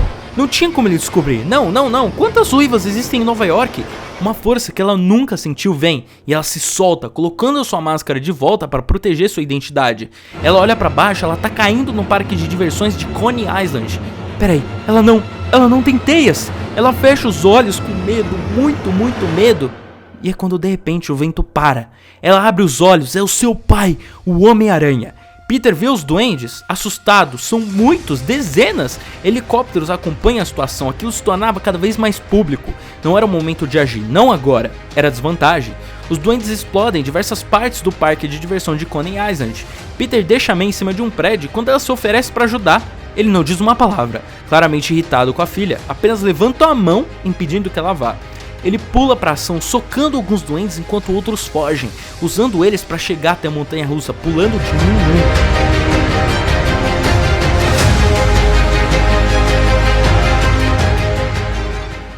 tinha como ele descobrir. Não. Quantas ruivas existem em Nova York? Uma força que ela nunca sentiu vem e ela se solta, colocando a sua máscara de volta para proteger sua identidade. Ela olha pra baixo, ela tá caindo no parque de diversões de Coney Island. Peraí, ela não tem teias. Ela fecha os olhos com medo, muito medo. E é quando de repente o vento para. Ela abre os olhos, é o seu pai, o Homem-Aranha. Peter vê os duendes, assustado, são muitos, dezenas. Helicópteros acompanham a situação, aquilo se tornava cada vez mais público. Não era o momento de agir, não agora, era desvantagem. Os duendes explodem em diversas partes do parque de diversão de Coney Island. Peter deixa a May em cima de um prédio quando ela se oferece para ajudar. Ele não diz uma palavra, claramente irritado com a filha, apenas levanta a mão impedindo que ela vá. Ele pula pra ação, socando alguns duendes enquanto outros fogem, usando eles pra chegar até a montanha-russa, pulando de um em um.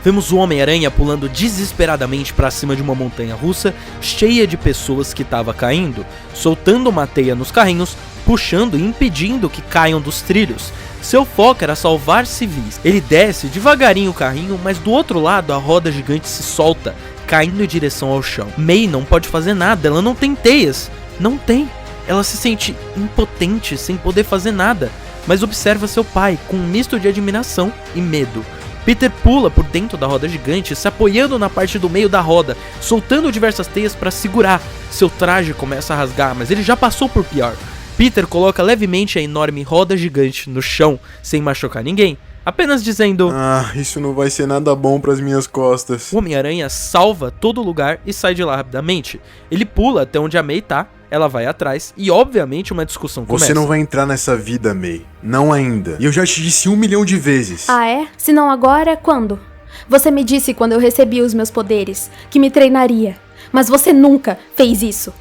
Vemos o Homem-Aranha pulando desesperadamente pra cima de uma montanha-russa cheia de pessoas que estava caindo, soltando uma teia nos carrinhos, puxando e impedindo que caiam dos trilhos. Seu foco era salvar civis. Ele desce devagarinho o carrinho, mas do outro lado a roda gigante se solta, caindo em direção ao chão. May não pode fazer nada, ela não tem teias. Não tem. Ela se sente impotente, sem poder fazer nada, mas observa seu pai com um misto de admiração e medo. Peter pula por dentro da roda gigante, se apoiando na parte do meio da roda, soltando diversas teias para segurar. Seu traje começa a rasgar, mas ele já passou por pior. Peter coloca levemente a enorme roda gigante no chão, sem machucar ninguém, apenas dizendo: isso não vai ser nada bom pras minhas costas. O Homem-Aranha salva todo o lugar e sai de lá rapidamente. Ele pula até onde a May tá, ela vai atrás e obviamente uma discussão começa. Você não vai entrar nessa vida, May. Não ainda. E eu já te disse 1 milhão de vezes. Ah, é? Se não agora, quando? Você me disse quando eu recebi os meus poderes, que me treinaria. Mas você nunca fez isso.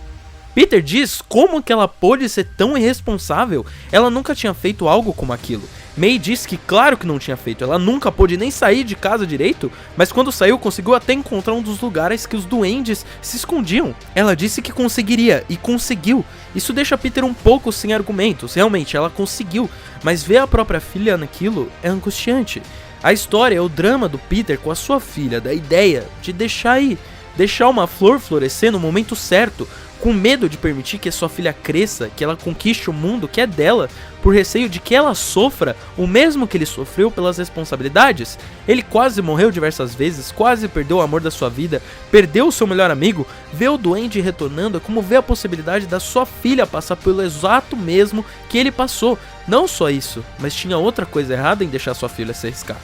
Peter diz como que ela pôde ser tão irresponsável. Ela nunca tinha feito algo como aquilo. May diz que claro que não tinha feito. Ela nunca pôde nem sair de casa direito, mas quando saiu conseguiu até encontrar um dos lugares que os duendes se escondiam. Ela disse que conseguiria e conseguiu. Isso deixa Peter um pouco sem argumentos. Realmente ela conseguiu, mas ver a própria filha naquilo é angustiante. A história é o drama do Peter com a sua filha, da ideia de deixar uma flor florescer no momento certo, com medo de permitir que a sua filha cresça, que ela conquiste o mundo que é dela, por receio de que ela sofra o mesmo que ele sofreu pelas responsabilidades. Ele quase morreu diversas vezes, quase perdeu o amor da sua vida, perdeu o seu melhor amigo. Ver o duende retornando é como ver a possibilidade da sua filha passar pelo exato mesmo que ele passou. Não só isso, mas tinha outra coisa errada em deixar sua filha se arriscar.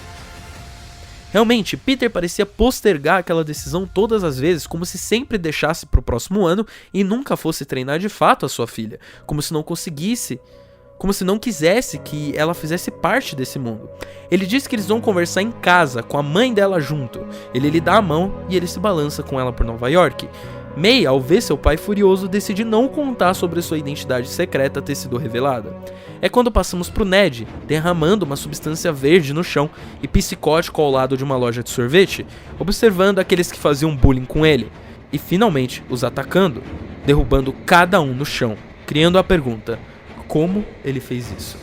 Realmente, Peter parecia postergar aquela decisão todas as vezes, como se sempre deixasse para o próximo ano e nunca fosse treinar de fato a sua filha, como se não quisesse que ela fizesse parte desse mundo. Ele diz que eles vão conversar em casa, com a mãe dela junto. Ele lhe dá a mão e ele se balança com ela por Nova York. May, ao ver seu pai furioso, decide não contar sobre sua identidade secreta ter sido revelada. É quando passamos pro Ned, derramando uma substância verde no chão e psicótico ao lado de uma loja de sorvete, observando aqueles que faziam bullying com ele, e finalmente os atacando, derrubando cada um no chão, criando a pergunta: como ele fez isso?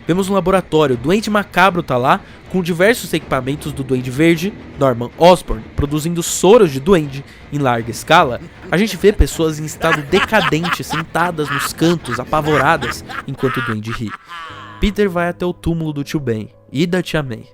Vemos um laboratório, o Duende Macabro tá lá, com diversos equipamentos do Duende Verde, Norman Osborn, produzindo soros de duende em larga escala. A gente vê pessoas em estado decadente, sentadas nos cantos, apavoradas, enquanto o duende ri. Peter vai até o túmulo do tio Ben e da tia May.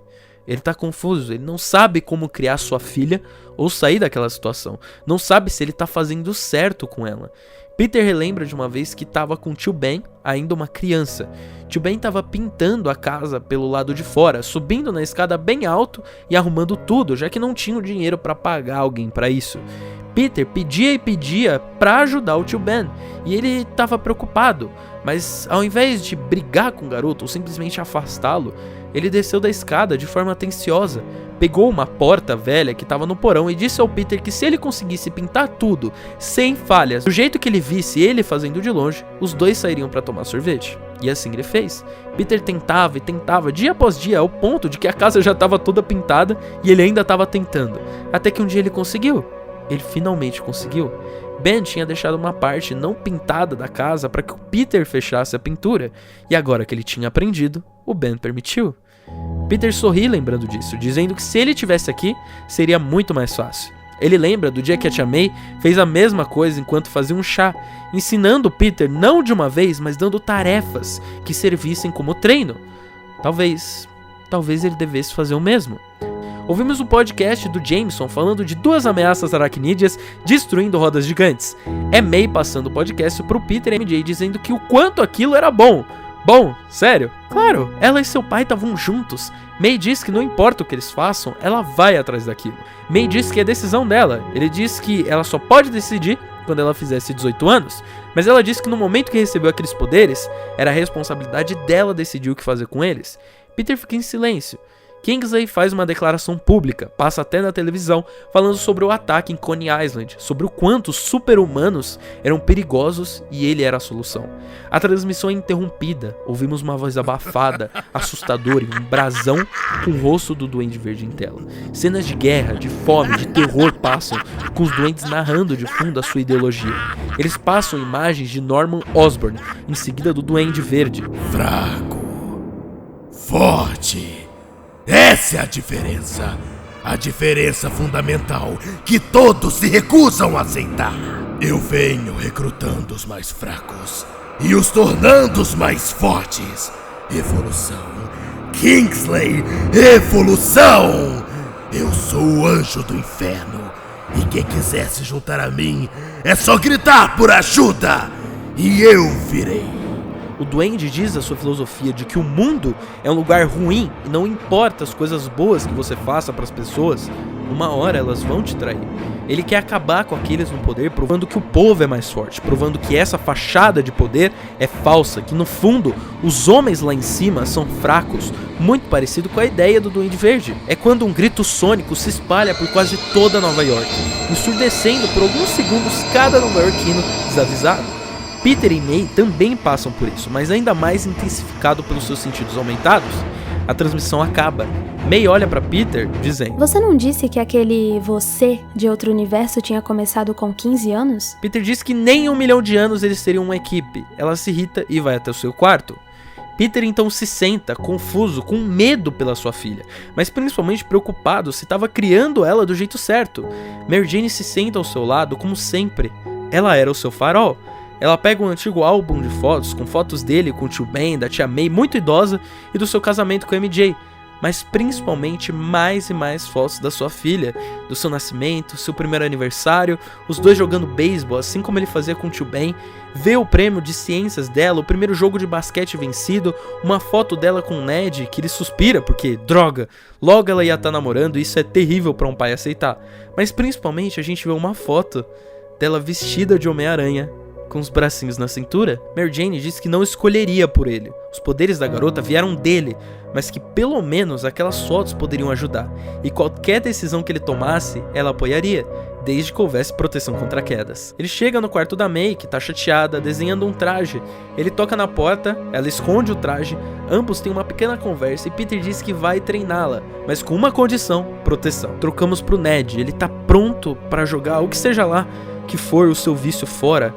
Ele tá confuso, ele não sabe como criar sua filha ou sair daquela situação. Não sabe se ele tá fazendo certo com ela. Peter relembra de uma vez que estava com tio Ben, ainda uma criança. Tio Ben estava pintando a casa pelo lado de fora, subindo na escada bem alto e arrumando tudo, já que não tinha o dinheiro para pagar alguém para isso. Peter pedia e pedia para ajudar o tio Ben, e ele estava preocupado, mas ao invés de brigar com o garoto ou simplesmente afastá-lo, ele desceu da escada de forma atenciosa, pegou uma porta velha que estava no porão e disse ao Peter que se ele conseguisse pintar tudo, sem falhas, do jeito que ele visse ele fazendo de longe, os dois sairiam para tomar sorvete. E assim ele fez. Peter tentava e tentava dia após dia, ao ponto de que a casa já estava toda pintada e ele ainda estava tentando, até que um dia ele conseguiu. Ele finalmente conseguiu. Ben tinha deixado uma parte não pintada da casa para que o Peter fechasse a pintura, e agora que ele tinha aprendido, o Ben permitiu. Peter sorri lembrando disso, dizendo que se ele estivesse aqui, seria muito mais fácil. Ele lembra do dia que a tia May fez a mesma coisa enquanto fazia um chá, ensinando Peter não de uma vez, mas dando tarefas que servissem como treino. Talvez ele devesse fazer o mesmo. Ouvimos o podcast do Jameson falando de 2 ameaças aracnídeas destruindo rodas gigantes. É May passando o podcast pro Peter e MJ dizendo que o quanto aquilo era bom. Bom, sério? Claro, ela e seu pai estavam juntos. May diz que não importa o que eles façam, ela vai atrás daquilo. May diz que é decisão dela. Ele diz que ela só pode decidir quando ela fizesse 18 anos. Mas ela diz que no momento que recebeu aqueles poderes, era a responsabilidade dela decidir o que fazer com eles. Peter fica em silêncio. Kingsley faz uma declaração pública, passa até na televisão, falando sobre o ataque em Coney Island, sobre o quanto os super-humanos eram perigosos e ele era a solução. A transmissão é interrompida, ouvimos uma voz abafada, assustadora e um brasão com o rosto do Duende Verde em tela. Cenas de guerra, de fome, de terror passam, com os duendes narrando de fundo a sua ideologia. Eles passam imagens de Norman Osborn, em seguida do Duende Verde. Fraco, forte. Essa é a diferença fundamental que todos se recusam a aceitar. Eu venho recrutando os mais fracos e os tornando os mais fortes. Evolução. Kingsley, evolução! Eu sou o anjo do inferno e quem quiser se juntar a mim é só gritar por ajuda e eu virei. O duende diz a sua filosofia de que o mundo é um lugar ruim e não importa as coisas boas que você faça para as pessoas, uma hora elas vão te trair. Ele quer acabar com aqueles no poder, provando que o povo é mais forte, provando que essa fachada de poder é falsa, que no fundo os homens lá em cima são fracos, muito parecido com a ideia do Duende Verde. É quando um grito sônico se espalha por quase toda Nova York, ensurdecendo por alguns segundos cada nova-iorquino desavisado. Peter e May também passam por isso, mas ainda mais intensificado pelos seus sentidos aumentados. A transmissão acaba. May olha pra Peter, dizendo: Você não disse que aquele você de outro universo tinha começado com 15 anos? Peter diz que nem em 1 milhão de anos eles seriam uma equipe. Ela se irrita e vai até o seu quarto. Peter então se senta, confuso, com medo pela sua filha, mas principalmente preocupado se estava criando ela do jeito certo. Mary Jane se senta ao seu lado como sempre. Ela era o seu farol. Ela pega um antigo álbum de fotos, com fotos dele com o tio Ben, da tia May muito idosa e do seu casamento com a MJ, mas principalmente mais e mais fotos da sua filha, do seu nascimento, seu primeiro aniversário, os dois jogando beisebol, assim como ele fazia com o tio Ben, vê o prêmio de ciências dela, o primeiro jogo de basquete vencido, uma foto dela com o Ned, que ele suspira porque, droga, logo ela ia estar namorando e isso é terrível para um pai aceitar, mas principalmente a gente vê uma foto dela vestida de Homem-Aranha, com os bracinhos na cintura. Mary Jane diz que não escolheria por ele. Os poderes da garota vieram dele, mas que pelo menos aquelas fotos poderiam ajudar. E qualquer decisão que ele tomasse, ela apoiaria, desde que houvesse proteção contra quedas. Ele chega no quarto da May, que tá chateada, desenhando um traje. Ele toca na porta, ela esconde o traje, ambos têm uma pequena conversa e Peter diz que vai treiná-la, mas com uma condição: proteção. Trocamos pro Ned, ele tá pronto para jogar o que seja lá que for o seu vício fora,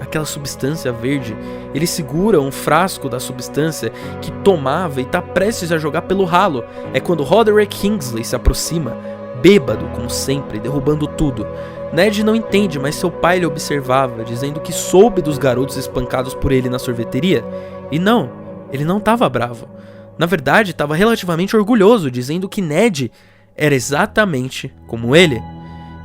aquela substância verde. Ele segura um frasco da substância que tomava e tá prestes a jogar pelo ralo. É quando Roderick Kingsley se aproxima, bêbado como sempre, derrubando tudo. Ned não entende, mas seu pai lhe observava, dizendo que soube dos garotos espancados por ele na sorveteria. E não, ele não estava bravo. Na verdade, estava relativamente orgulhoso, dizendo que Ned era exatamente como ele.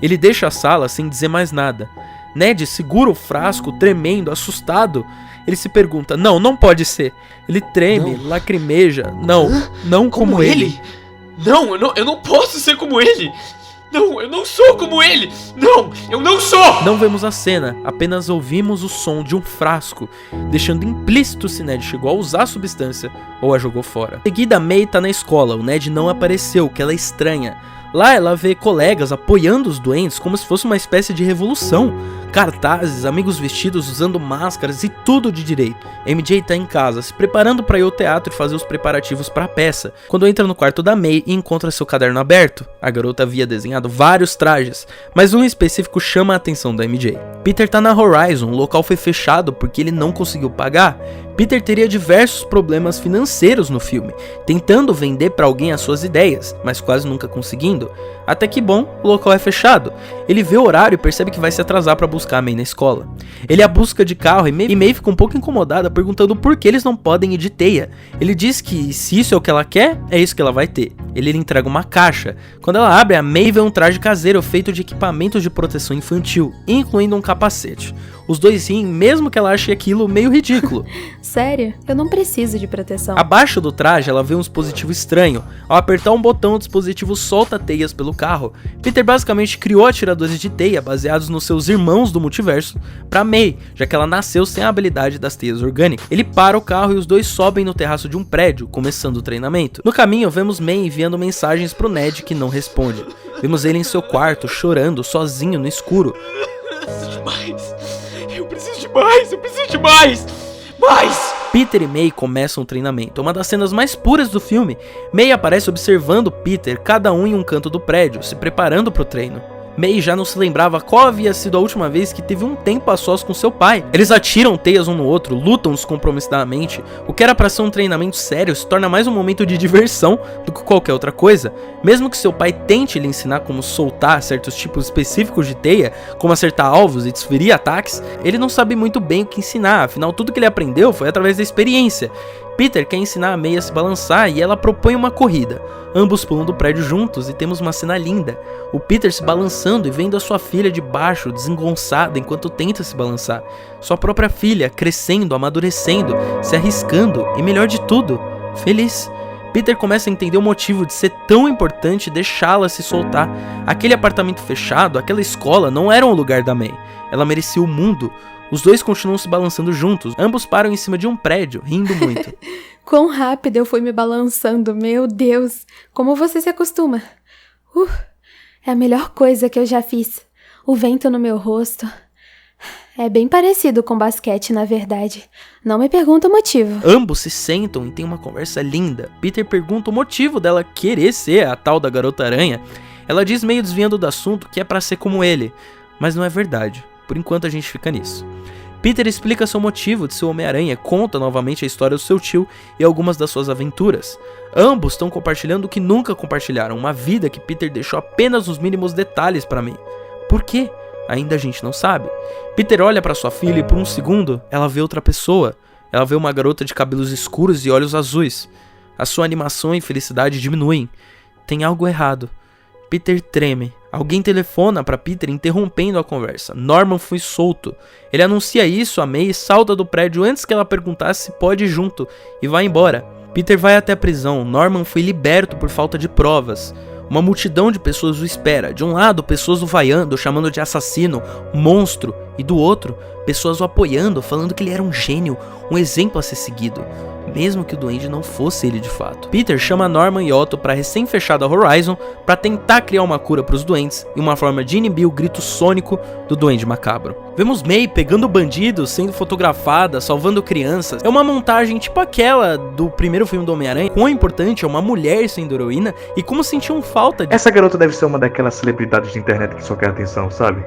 Ele deixa a sala sem dizer mais nada. Ned segura o frasco, tremendo, assustado. Ele se pergunta, não pode ser. Ele treme, lacrimeja. Não como ele. Não, eu não posso ser como ele. Não, eu não sou como ele. Não, eu não sou. Não vemos a cena, apenas ouvimos o som de um frasco, deixando implícito se Ned chegou a usar a substância ou a jogou fora. Em seguida, May tá na escola, o Ned não apareceu, o que ela é estranha. Lá ela vê colegas apoiando os doentes como se fosse uma espécie de revolução. Cartazes, amigos vestidos usando máscaras e tudo de direito. MJ tá em casa, se preparando para ir ao teatro e fazer os preparativos para a peça, quando entra no quarto da May e encontra seu caderno aberto. A garota havia desenhado vários trajes, mas um específico chama a atenção da MJ. Peter tá na Horizon, o local foi fechado porque ele não conseguiu pagar. Peter teria diversos problemas financeiros no filme, tentando vender para alguém as suas ideias, mas quase nunca conseguindo. Até que bom, o local é fechado. Ele vê o horário e percebe que vai se atrasar para buscar a May na escola. Ele a busca de carro e May fica um pouco incomodada, perguntando por que eles não podem ir de teia. Ele diz que se isso é o que ela quer, é isso que ela vai ter. Ele lhe entrega uma caixa. Quando ela abre, a May vê um traje caseiro feito de equipamentos de proteção infantil, incluindo um capacete. Os dois riem, mesmo que ela ache aquilo meio ridículo. Sério? Eu não preciso de proteção. Abaixo do traje, ela vê um dispositivo estranho. Ao apertar um botão, o dispositivo solta teias pelo carro. Peter basicamente criou atiradores de teia baseados nos seus irmãos do multiverso pra May, já que ela nasceu sem a habilidade das teias orgânicas. Ele para o carro e os dois sobem no terraço de um prédio, começando o treinamento. No caminho, vemos May enviando mensagens pro Ned, que não responde. Vemos ele em seu quarto, chorando, sozinho no escuro. Eu preciso de mais! Peter e May começam o treinamento, uma das cenas mais puras do filme. May aparece observando Peter, cada um em um canto do prédio, se preparando pro treino. May já não se lembrava qual havia sido a última vez que teve um tempo a sós com seu pai. Eles atiram teias um no outro, lutam descompromissadamente. O que era pra ser um treinamento sério se torna mais um momento de diversão do que qualquer outra coisa. Mesmo que seu pai tente lhe ensinar como soltar certos tipos específicos de teia, como acertar alvos e desferir ataques, ele não sabe muito bem o que ensinar, afinal tudo que ele aprendeu foi através da experiência. Peter quer ensinar a May a se balançar e ela propõe uma corrida. Ambos pulam do prédio juntos e temos uma cena linda. O Peter se balançando e vendo a sua filha de baixo, desengonçada enquanto tenta se balançar. Sua própria filha crescendo, amadurecendo, se arriscando e, melhor de tudo, feliz. Peter começa a entender o motivo de ser tão importante deixá-la se soltar. Aquele apartamento fechado, aquela escola não era um lugar da May. Ela merecia o mundo. Os dois continuam se balançando juntos, ambos param em cima de um prédio, rindo muito. Quão rápido eu fui me balançando, meu Deus! Como você se acostuma? É a melhor coisa que eu já fiz. O vento no meu rosto. É bem parecido com basquete, na verdade. Não me pergunta o motivo. Ambos se sentam e têm uma conversa linda. Peter pergunta o motivo dela querer ser a tal da Garota Aranha. Ela diz, meio desviando do assunto, que é pra ser como ele. Mas não é verdade. Por enquanto a gente fica nisso. Peter explica seu motivo de ser o Homem-Aranha, conta novamente a história do seu tio e algumas das suas aventuras. Ambos estão compartilhando o que nunca compartilharam, uma vida que Peter deixou apenas nos mínimos detalhes para mim. Por quê? Ainda a gente não sabe. Peter olha para sua filha e por um segundo ela vê outra pessoa. Ela vê uma garota de cabelos escuros e olhos azuis. A sua animação e felicidade diminuem. Tem algo errado. Peter treme. Alguém telefona para Peter interrompendo a conversa. Norman foi solto. Ele anuncia isso a May e salta do prédio antes que ela perguntasse se pode ir junto e vai embora. Peter vai até a prisão. Norman foi liberto por falta de provas. Uma multidão de pessoas o espera. De um lado, pessoas o vaiando, chamando de assassino, monstro. E do outro, pessoas o apoiando, falando que ele era um gênio, um exemplo a ser seguido. Mesmo que o Duende não fosse ele de fato. Peter chama Norman e Otto para a recém-fechada Horizon para tentar criar uma cura para os doentes e uma forma de inibir o grito sônico do Duende Macabro. Vemos May pegando bandidos, sendo fotografada, salvando crianças. É uma montagem tipo aquela do primeiro filme do Homem-Aranha. Quão importante é uma mulher sendo heroína e como sentiam falta de... Essa garota deve ser uma daquelas celebridades de internet que só quer atenção, sabe?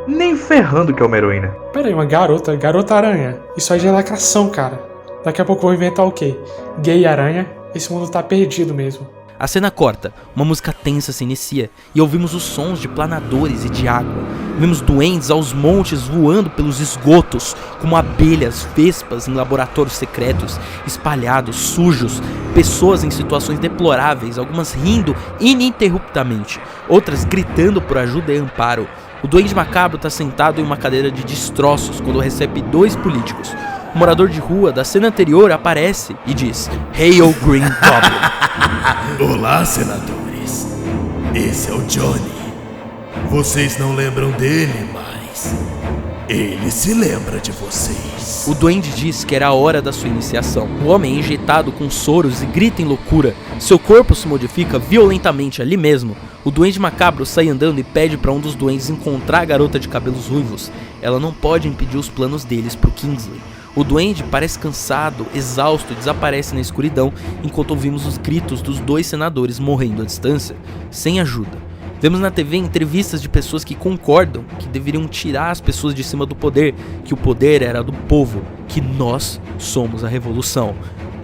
Nem ferrando que é uma heroína. Peraí, uma garota aranha. Isso aí já é lacração, cara. Daqui a pouco vou inventar o quê? Gay aranha? Esse mundo tá perdido mesmo. A cena corta, uma música tensa se inicia e ouvimos os sons de planadores e de água. Vemos duendes aos montes voando pelos esgotos, como abelhas, vespas em laboratórios secretos, espalhados, sujos, pessoas em situações deploráveis, algumas rindo ininterruptamente, outras gritando por ajuda e amparo. O Duende Macabro tá sentado em uma cadeira de destroços quando recebe 2 políticos. O morador de rua da cena anterior aparece e diz: Hail Green Goblin. Olá, senadores. Esse é o Johnny. Vocês não lembram dele, mas ele se lembra de vocês. O duende diz que era a hora da sua iniciação. O homem é injetado com soros e grita em loucura. Seu corpo se modifica violentamente ali mesmo. O Duende Macabro sai andando e pede para um dos duendes encontrar a garota de cabelos ruivos. Ela não pode impedir os planos deles pro Kingsley. O duende parece cansado, exausto e desaparece na escuridão enquanto ouvimos os gritos dos 2 senadores morrendo à distância, sem ajuda. Vemos na TV entrevistas de pessoas que concordam que deveriam tirar as pessoas de cima do poder, que o poder era do povo, que nós somos a revolução.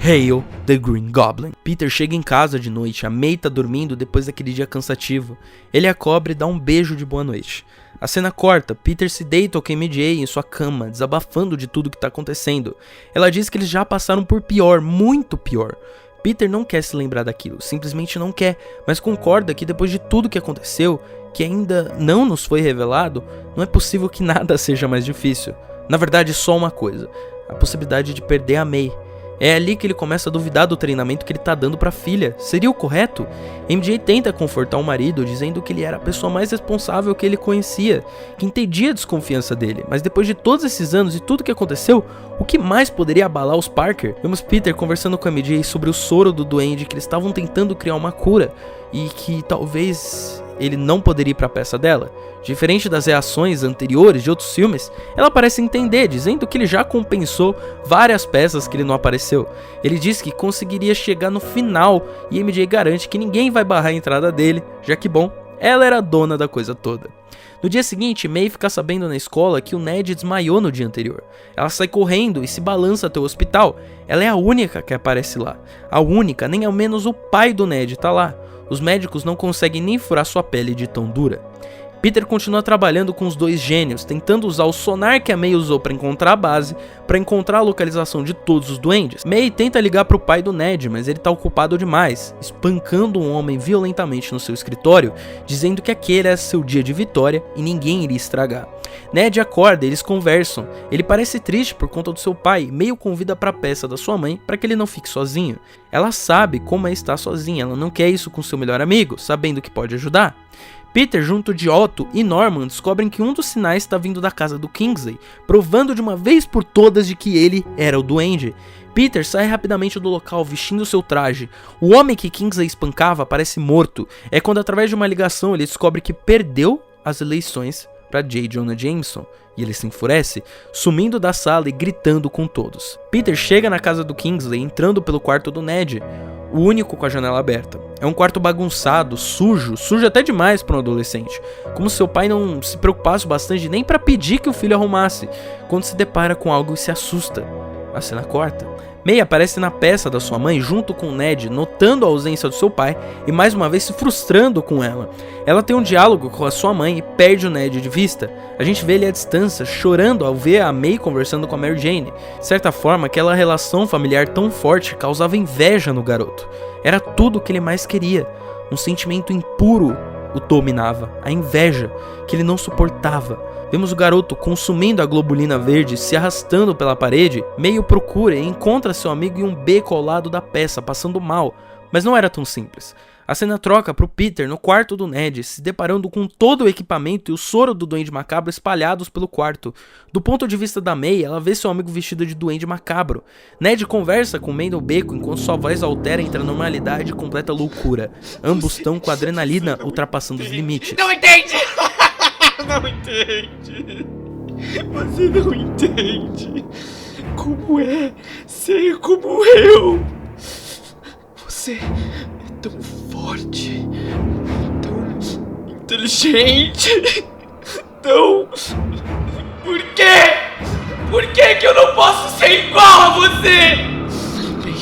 Hail the Green Goblin. Peter chega em casa de noite, a May tá dormindo depois daquele dia cansativo. Ele a cobre e dá um beijo de boa noite. A cena corta, Peter se deita com MJ em sua cama, desabafando de tudo que tá acontecendo. Ela diz que eles já passaram por pior, muito pior. Peter não quer se lembrar daquilo, simplesmente não quer, mas concorda que depois de tudo que aconteceu, que ainda não nos foi revelado, não é possível que nada seja mais difícil. Na verdade, só uma coisa, a possibilidade de perder a May. É ali que ele começa a duvidar do treinamento que ele tá dando pra filha. Seria o correto? MJ tenta confortar o marido, dizendo que ele era a pessoa mais responsável que ele conhecia, que entendia a desconfiança dele. Mas depois de todos esses anos e tudo que aconteceu, o que mais poderia abalar os Parker? Vemos Peter conversando com a MJ sobre o soro do duende, que eles estavam tentando criar uma cura, e que talvez ele não poderia ir pra peça dela. Diferente das reações anteriores de outros filmes, ela parece entender, dizendo que ele já compensou várias peças que ele não apareceu. Ele diz que conseguiria chegar no final e MJ garante que ninguém vai barrar a entrada dele, já que, bom, ela era a dona da coisa toda. No dia seguinte, May fica sabendo na escola que o Ned desmaiou no dia anterior. Ela sai correndo e se balança até o hospital. Ela é a única que aparece lá. A única, nem ao menos o pai do Ned tá lá. Os médicos não conseguem nem furar sua pele de tão dura. Peter continua trabalhando com os 2 gênios, tentando usar o sonar que a May usou para encontrar a base, para encontrar a localização de todos os duendes. May tenta ligar para o pai do Ned, mas ele tá ocupado demais, espancando um homem violentamente no seu escritório, dizendo que aquele é seu dia de vitória e ninguém iria estragar. Ned acorda e eles conversam. Ele parece triste por conta do seu pai, May o convida para a peça da sua mãe para que ele não fique sozinho. Ela sabe como é estar sozinha, ela não quer isso com seu melhor amigo, sabendo que pode ajudar. Peter, junto de Otto e Norman, descobrem que um dos sinais está vindo da casa do Kingsley, provando de uma vez por todas de que ele era o duende. Peter sai rapidamente do local vestindo seu traje. O homem que Kingsley espancava parece morto. É quando, através de uma ligação, ele descobre que perdeu as eleições para J. Jonah Jameson. E ele se enfurece, sumindo da sala e gritando com todos. Peter chega na casa do Kingsley, entrando pelo quarto do Ned, o único com a janela aberta. É um quarto bagunçado, sujo até demais para um adolescente, como se seu pai não se preocupasse bastante nem para pedir que o filho arrumasse, quando se depara com algo e se assusta. A cena corta. May aparece na peça da sua mãe junto com Ned, notando a ausência do seu pai e mais uma vez se frustrando com ela. Ela tem um diálogo com a sua mãe e perde o Ned de vista. A gente vê ele à distância, chorando ao ver a May conversando com a Mary Jane. De certa forma, aquela relação familiar tão forte causava inveja no garoto. Era tudo o que ele mais queria. Um sentimento impuro o dominava, a inveja que ele não suportava. Vemos o garoto consumindo a globulina verde, se arrastando pela parede. Meio procura e encontra seu amigo em um beco ao lado da peça, passando mal. Mas não era tão simples. A cena troca pro Peter no quarto do Ned, se deparando com todo o equipamento e o soro do Duende Macabro espalhados pelo quarto. Do ponto de vista da May, ela vê seu amigo vestido de Duende Macabro. Ned conversa com May no beco enquanto sua voz altera entre a normalidade e completa loucura. Ambos estão com a adrenalina ultrapassando os limites. Não entende! Não entende! Você não entende como é ser como eu! Você é tão forte, tão inteligente, tão... Por quê? Por que que eu não posso ser igual a você? Bem,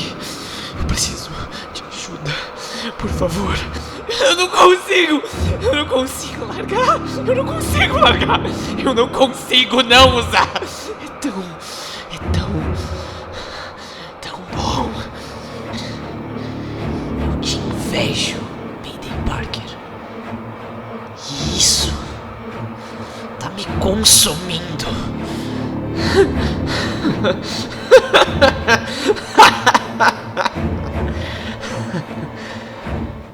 eu preciso de ajuda, por favor. Eu não consigo largar, eu não consigo não usar. É tão bom. Eu te invejo, Peter Parker. E isso consumindo.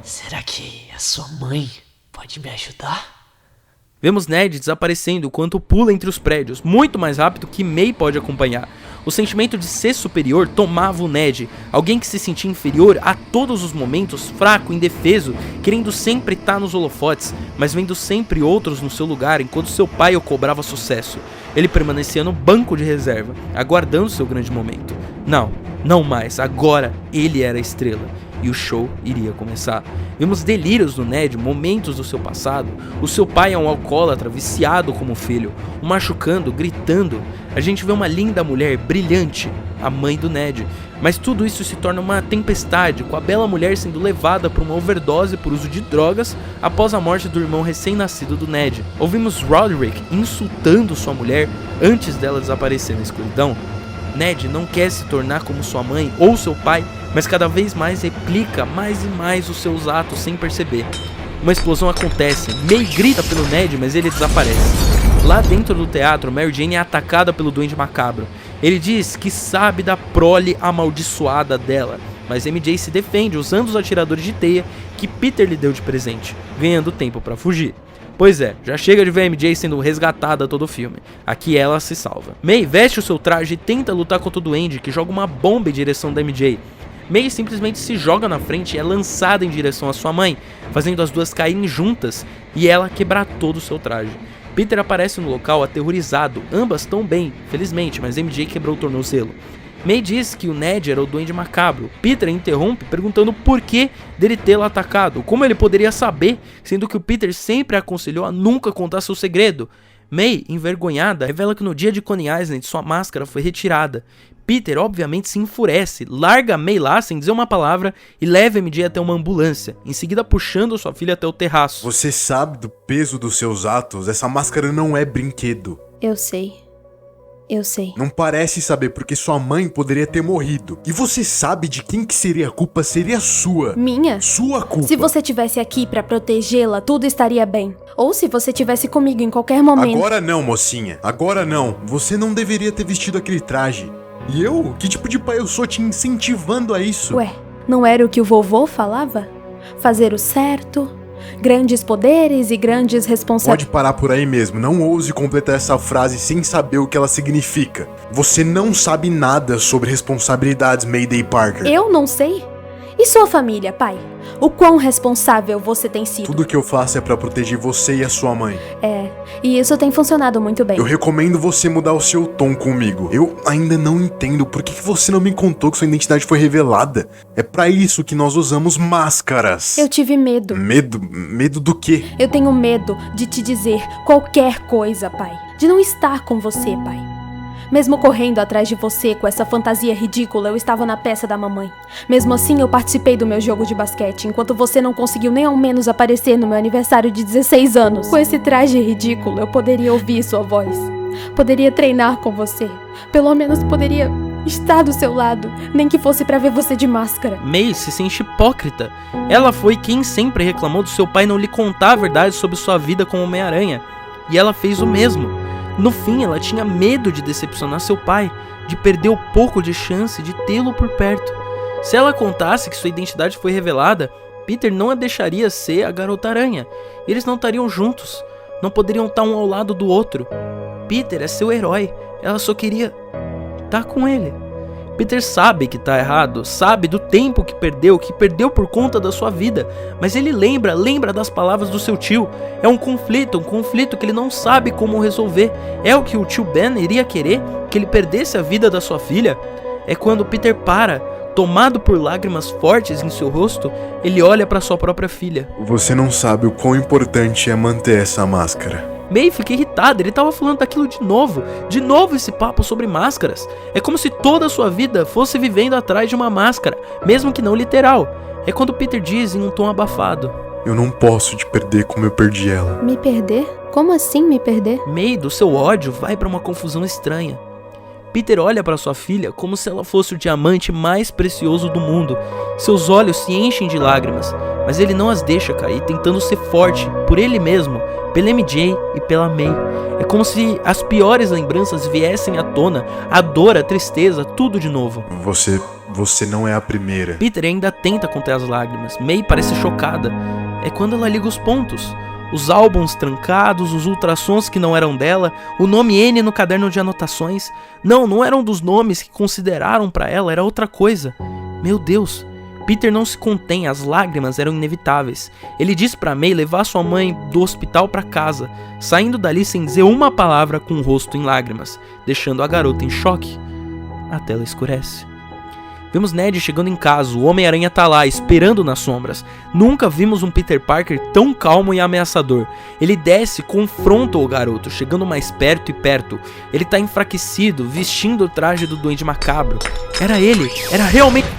Será que a sua mãe pode me ajudar? Vemos Ned desaparecendo enquanto pula entre os prédios, muito mais rápido que May pode acompanhar. O sentimento de ser superior tomava o Ned, alguém que se sentia inferior a todos os momentos, fraco, indefeso, querendo sempre estar nos holofotes, mas vendo sempre outros no seu lugar enquanto seu pai o cobrava sucesso. Ele permanecia no banco de reserva, aguardando seu grande momento. Não mais, agora ele era a estrela. E o show iria começar. Vimos delírios do Ned, momentos do seu passado. O seu pai é um alcoólatra, viciado como filho, o machucando, gritando. A gente vê uma linda mulher, brilhante, a mãe do Ned. Mas tudo isso se torna uma tempestade, com a bela mulher sendo levada por uma overdose por uso de drogas após a morte do irmão recém-nascido do Ned. Ouvimos Roderick insultando sua mulher antes dela desaparecer na escuridão. Ned não quer se tornar como sua mãe ou seu pai, mas cada vez mais replica mais e mais os seus atos sem perceber. Uma explosão acontece, May grita pelo Ned, mas ele desaparece. Lá dentro do teatro, Mary Jane é atacada pelo Duende Macabro. Ele diz que sabe da prole amaldiçoada dela, mas MJ se defende usando os atiradores de teia que Peter lhe deu de presente, ganhando tempo para fugir. Pois é, já chega de ver a MJ sendo resgatada a todo o filme. Aqui ela se salva. May veste o seu traje e tenta lutar contra o Duende, que joga uma bomba em direção da MJ. May simplesmente se joga na frente e é lançada em direção à sua mãe, fazendo as duas caírem juntas e ela quebrar todo o seu traje. Peter aparece no local aterrorizado, ambas estão bem, felizmente, mas MJ quebrou o tornozelo. May diz que o Ned era o Duende Macabro. Peter interrompe perguntando por que dele tê-la atacado, como ele poderia saber, sendo que o Peter sempre a aconselhou a nunca contar seu segredo. May, envergonhada, revela que no dia de Coney Island sua máscara foi retirada. Peter obviamente se enfurece, larga May lá sem dizer uma palavra e leva MJ até uma ambulância, em seguida puxando sua filha até o terraço. Você sabe do peso dos seus atos? Essa máscara não é brinquedo. Eu sei. Não parece saber porque sua mãe poderia ter morrido. E você sabe de quem que seria a culpa? Seria sua. Minha? Sua culpa. Se você tivesse aqui pra protegê-la, tudo estaria bem. Ou se você tivesse comigo em qualquer momento. Agora não, mocinha. Agora não. Você não deveria ter vestido aquele traje. E eu? Que tipo de pai eu sou te incentivando a isso? Ué, não era o que o vovô falava? Fazer o certo, grandes poderes e grandes responsabilidades. Pode parar por aí mesmo, não ouse completar essa frase sem saber o que ela significa. Você não sabe nada sobre responsabilidades, Mayday Parker. Eu não sei? E sua família, pai? O quão responsável você tem sido? Tudo que eu faço é pra proteger você e a sua mãe. E isso tem funcionado muito bem. Eu recomendo você mudar o seu tom comigo. Eu ainda não entendo por que você não me contou que sua identidade foi revelada. É pra isso que nós usamos máscaras. Eu tive medo. Medo? Medo do quê? Eu tenho medo de te dizer qualquer coisa, pai. De não estar com você, pai. Mesmo correndo atrás de você com essa fantasia ridícula, eu estava na peça da mamãe. Mesmo assim, eu participei do meu jogo de basquete, enquanto você não conseguiu nem ao menos aparecer no meu aniversário de 16 anos. Com esse traje ridículo, eu poderia ouvir sua voz. Poderia treinar com você. Pelo menos poderia estar do seu lado, nem que fosse pra ver você de máscara. May se sente hipócrita. Ela foi quem sempre reclamou do seu pai não lhe contar a verdade sobre sua vida como Homem-Aranha. E ela fez o mesmo. No fim, ela tinha medo de decepcionar seu pai, de perder o pouco de chance de tê-lo por perto. Se ela contasse que sua identidade foi revelada, Peter não a deixaria ser a Garota Aranha. Eles não estariam juntos, não poderiam estar um ao lado do outro. Peter é seu herói, ela só queria estar com ele. Peter sabe que tá errado, sabe do tempo que perdeu por conta da sua vida, mas ele lembra das palavras do seu tio. É um conflito que ele não sabe como resolver. É o que o tio Ben iria querer, que ele perdesse a vida da sua filha? É quando Peter para, tomado por lágrimas fortes em seu rosto, ele olha para sua própria filha. Você não sabe o quão importante é manter essa máscara. May fica irritada, ele tava falando daquilo de novo esse papo sobre máscaras. É como se toda a sua vida fosse vivendo atrás de uma máscara, mesmo que não literal. É quando Peter diz em um tom abafado: eu não posso te perder como eu perdi ela. Me perder? Como assim me perder? May, do seu ódio, vai pra uma confusão estranha. Peter olha para sua filha como se ela fosse o diamante mais precioso do mundo. Seus olhos se enchem de lágrimas, mas ele não as deixa cair, tentando ser forte por ele mesmo, pela MJ e pela May. É como se as piores lembranças viessem à tona, a dor, a tristeza, tudo de novo. Você não é a primeira. Peter ainda tenta conter as lágrimas. May parece chocada. É quando ela liga os pontos. Os álbuns trancados, os ultrassons que não eram dela, o nome N no caderno de anotações. Não eram dos nomes que consideraram pra ela, era outra coisa. Meu Deus. Peter não se contém, as lágrimas eram inevitáveis. Ele diz pra May levar sua mãe do hospital pra casa, saindo dali sem dizer uma palavra com o rosto em lágrimas, deixando a garota em choque. A tela escurece. Vemos Ned chegando em casa, o Homem-Aranha tá lá, esperando nas sombras. Nunca vimos um Peter Parker tão calmo e ameaçador. Ele desce e confronta o garoto, chegando mais perto e perto. Ele tá enfraquecido, vestindo o traje do Duende Macabro. Era ele, era realmente...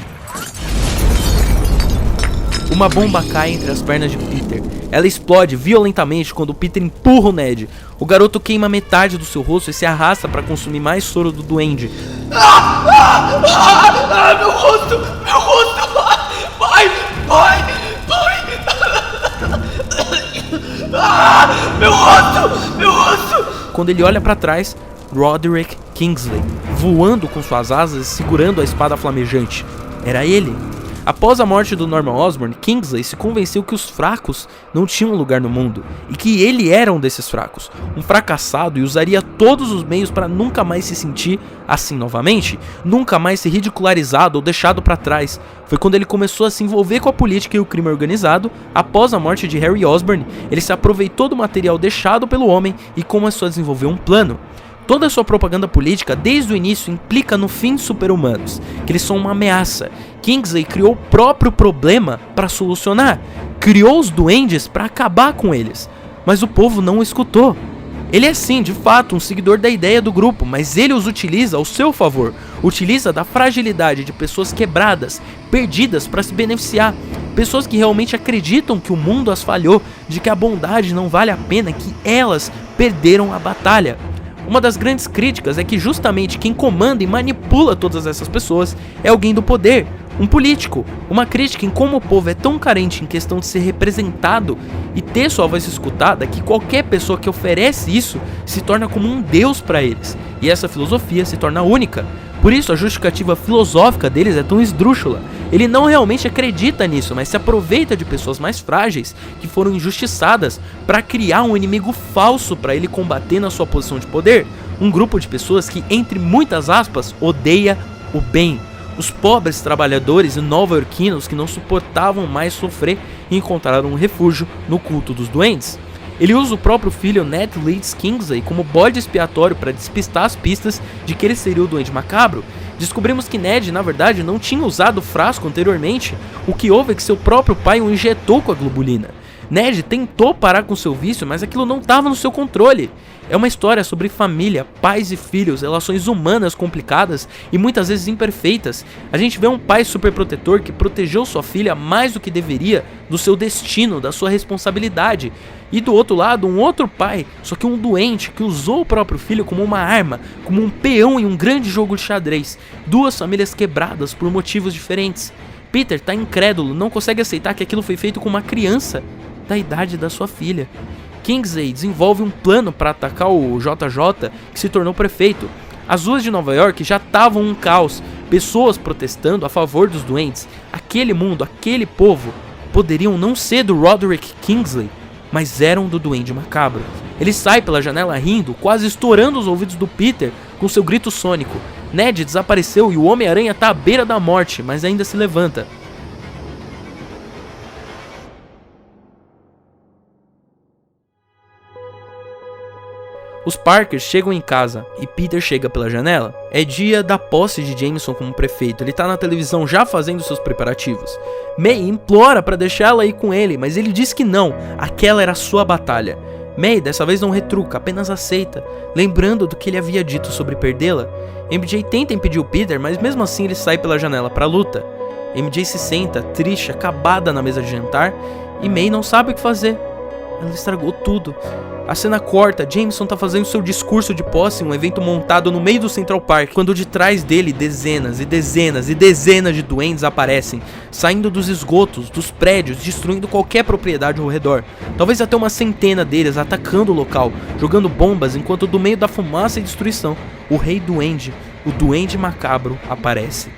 Uma bomba cai entre as pernas de Peter. Ela explode violentamente quando Peter empurra o Ned. O garoto queima metade do seu rosto e se arrasta para consumir mais soro do duende. Meu rosto! Pai! Meu rosto! Quando ele olha para trás, Roderick Kingsley, voando com suas asas e segurando a espada flamejante. Era ele. Após a morte do Norman Osborn, Kingsley se convenceu que os fracos não tinham lugar no mundo, e que ele era um desses fracos, um fracassado, e usaria todos os meios para nunca mais se sentir assim novamente, nunca mais ser ridicularizado ou deixado para trás. Foi quando ele começou a se envolver com a política e o crime organizado. Após a morte de Harry Osborn, ele se aproveitou do material deixado pelo homem e começou a desenvolver um plano. Toda a sua propaganda política, desde o início, implica no fim de super-humanos, que eles são uma ameaça. Kingsley criou o próprio problema para solucionar, criou os duendes para acabar com eles, mas o povo não o escutou. Ele é sim, de fato, um seguidor da ideia do grupo, mas ele os utiliza ao seu favor, utiliza da fragilidade de pessoas quebradas, perdidas para se beneficiar, pessoas que realmente acreditam que o mundo as falhou, de que a bondade não vale a pena, que elas perderam a batalha. Uma das grandes críticas é que justamente quem comanda e manipula todas essas pessoas é alguém do poder, um político. Uma crítica em como o povo é tão carente em questão de ser representado e ter sua voz escutada que qualquer pessoa que oferece isso se torna como um deus para eles. E essa filosofia se torna única. Por isso a justificativa filosófica deles é tão esdrúxula. Ele não realmente acredita nisso, mas se aproveita de pessoas mais frágeis que foram injustiçadas para criar um inimigo falso para ele combater na sua posição de poder. Um grupo de pessoas que, entre muitas aspas, odeia o bem. Os pobres trabalhadores e nova-iorquinos que não suportavam mais sofrer e encontraram um refúgio no culto dos duendes. Ele usa o próprio filho Ned Leeds Kingsley como bode expiatório para despistar as pistas de que ele seria o Duende Macabro. Descobrimos que Ned, na verdade, não tinha usado o frasco anteriormente. O que houve é que seu próprio pai o injetou com a globulina. Ned tentou parar com seu vício, mas aquilo não estava no seu controle. É uma história sobre família, pais e filhos, relações humanas complicadas e muitas vezes imperfeitas. A gente vê um pai superprotetor que protegeu sua filha mais do que deveria do seu destino, da sua responsabilidade. E do outro lado, um outro pai, só que um doente, que usou o próprio filho como uma arma, como um peão em um grande jogo de xadrez. Duas famílias quebradas por motivos diferentes. Peter tá incrédulo, não consegue aceitar que aquilo foi feito com uma criança da idade da sua filha. Kingsley desenvolve um plano para atacar o JJ, que se tornou prefeito. As ruas de Nova York já estavam um caos, pessoas protestando a favor dos doentes. Aquele mundo, aquele povo, poderiam não ser do Roderick Kingsley, mas eram do Duende Macabro. Ele sai pela janela rindo, quase estourando os ouvidos do Peter com seu grito sônico. Ned desapareceu e o Homem-Aranha está à beira da morte, mas ainda se levanta. Os Parkers chegam em casa e Peter chega pela janela. É dia da posse de Jameson como prefeito. Ele tá na televisão já fazendo seus preparativos. May implora para deixá-la ir com ele, mas ele diz que não. Aquela era a sua batalha. May dessa vez não retruca, apenas aceita, lembrando do que ele havia dito sobre perdê-la. MJ tenta impedir o Peter, mas mesmo assim ele sai pela janela para a luta. MJ se senta, triste, acabada na mesa de jantar, e May não sabe o que fazer. Ela estragou tudo. A cena corta, Jameson tá fazendo seu discurso de posse em um evento montado no meio do Central Park, quando de trás dele dezenas e dezenas e dezenas de duendes aparecem, saindo dos esgotos, dos prédios, destruindo qualquer propriedade ao redor. Talvez até uma centena deles atacando o local, jogando bombas, enquanto do meio da fumaça e destruição, o Rei Duende, o Duende Macabro, aparece.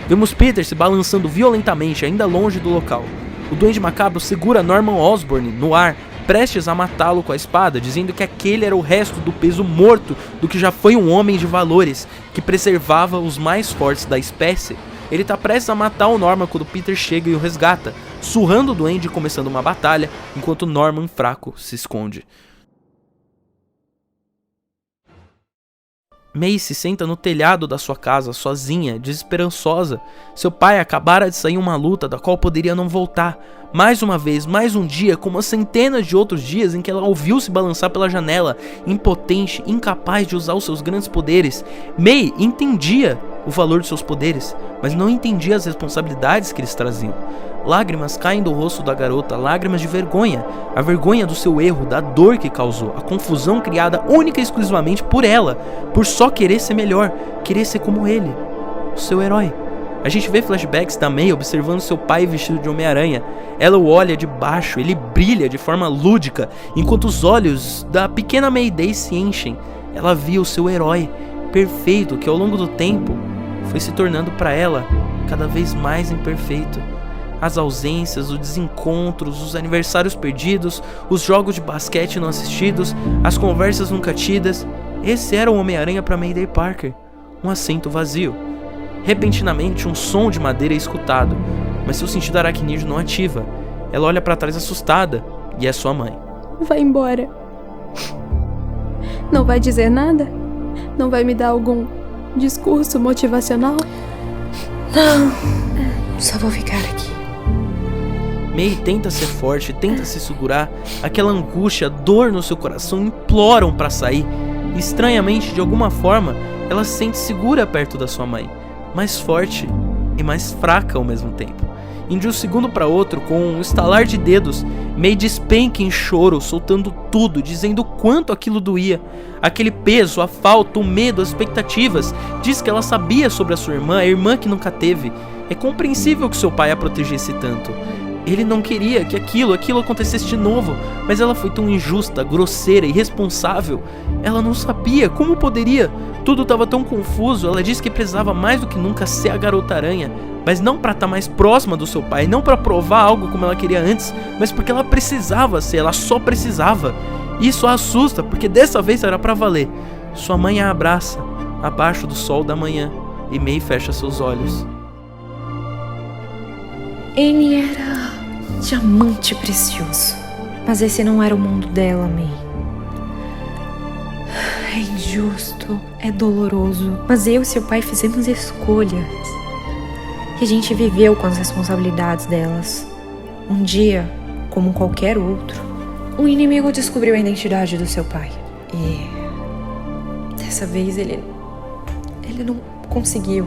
Vemos Peter se balançando violentamente ainda longe do local. O Duende Macabro segura Norman Osborn no ar, prestes a matá-lo com a espada, dizendo que aquele era o resto do peso morto do que já foi um homem de valores, que preservava os mais fortes da espécie. Ele tá prestes a matar o Norman quando Peter chega e o resgata, surrando o Duende e começando uma batalha, enquanto Norman, fraco, se esconde. May se senta no telhado da sua casa, sozinha, desesperançosa. Seu pai acabara de sair em uma luta da qual poderia não voltar. Mais uma vez, mais um dia, como as centenas de outros dias em que ela ouviu se balançar pela janela, impotente, incapaz de usar os seus grandes poderes. May entendia o valor de seus poderes, mas não entendia as responsabilidades que eles traziam. Lágrimas caem do rosto da garota, lágrimas de vergonha, a vergonha do seu erro, da dor que causou, a confusão criada única e exclusivamente por ela, por só querer ser melhor, querer ser como ele, o seu herói. A gente vê flashbacks da May observando seu pai vestido de Homem-Aranha. Ela o olha de baixo, ele brilha de forma lúdica, enquanto os olhos da pequena Mayday se enchem. Ela via o seu herói, perfeito, que ao longo do tempo foi se tornando para ela cada vez mais imperfeito. As ausências, os desencontros, os aniversários perdidos, os jogos de basquete não assistidos, as conversas nunca tidas. Esse era o Homem-Aranha para Mayday Parker, um assento vazio. Repentinamente, um som de madeira é escutado, mas seu sentido aracnídeo não ativa. Ela olha para trás assustada, e é sua mãe. Vai embora. Não vai dizer nada? Não vai me dar algum discurso motivacional? Não, só vou ficar aqui. May tenta ser forte, tenta se segurar. Aquela angústia, dor no seu coração imploram para sair. Estranhamente, de alguma forma, ela se sente segura perto da sua mãe, mais forte e mais fraca ao mesmo tempo. E de um segundo para outro, com um estalar de dedos, May despenca em choro, soltando tudo, dizendo o quanto aquilo doía. Aquele peso, a falta, o medo, as expectativas. Diz que ela sabia sobre a sua irmã, a irmã que nunca teve. É compreensível que seu pai a protegesse tanto. Ele não queria que aquilo acontecesse de novo, mas ela foi tão injusta, grosseira, irresponsável. Ela não sabia, como poderia? Tudo estava tão confuso. Ela disse que precisava mais do que nunca ser a Garota Aranha, mas não para estar mais próxima do seu pai, não para provar algo como ela queria antes, mas porque ela precisava ser, ela só precisava. Isso a assusta, porque dessa vez era para valer. Sua mãe a abraça, abaixo do sol da manhã, e May fecha seus olhos. Ele era diamante precioso, mas esse não era o mundo dela, May. É injusto, é doloroso, mas eu e seu pai fizemos escolhas. E a gente viveu com as responsabilidades delas. Um dia, como qualquer outro, um inimigo descobriu a identidade do seu pai. E dessa vez ele não conseguiu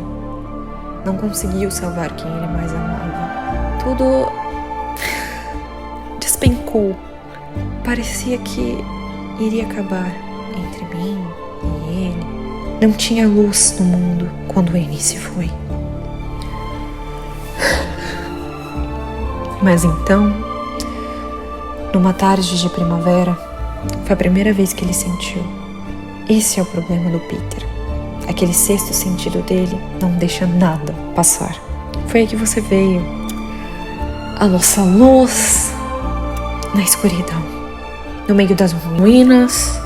salvar quem ele mais amava. Tudo despencou. Parecia que iria acabar entre mim e ele. Não tinha luz no mundo quando ele se foi. Mas então, numa tarde de primavera, foi a primeira vez que ele sentiu. Esse é o problema do Peter. Aquele sexto sentido dele não deixa nada passar. Foi aí que você veio. A nossa luz na escuridão. No meio das ruínas,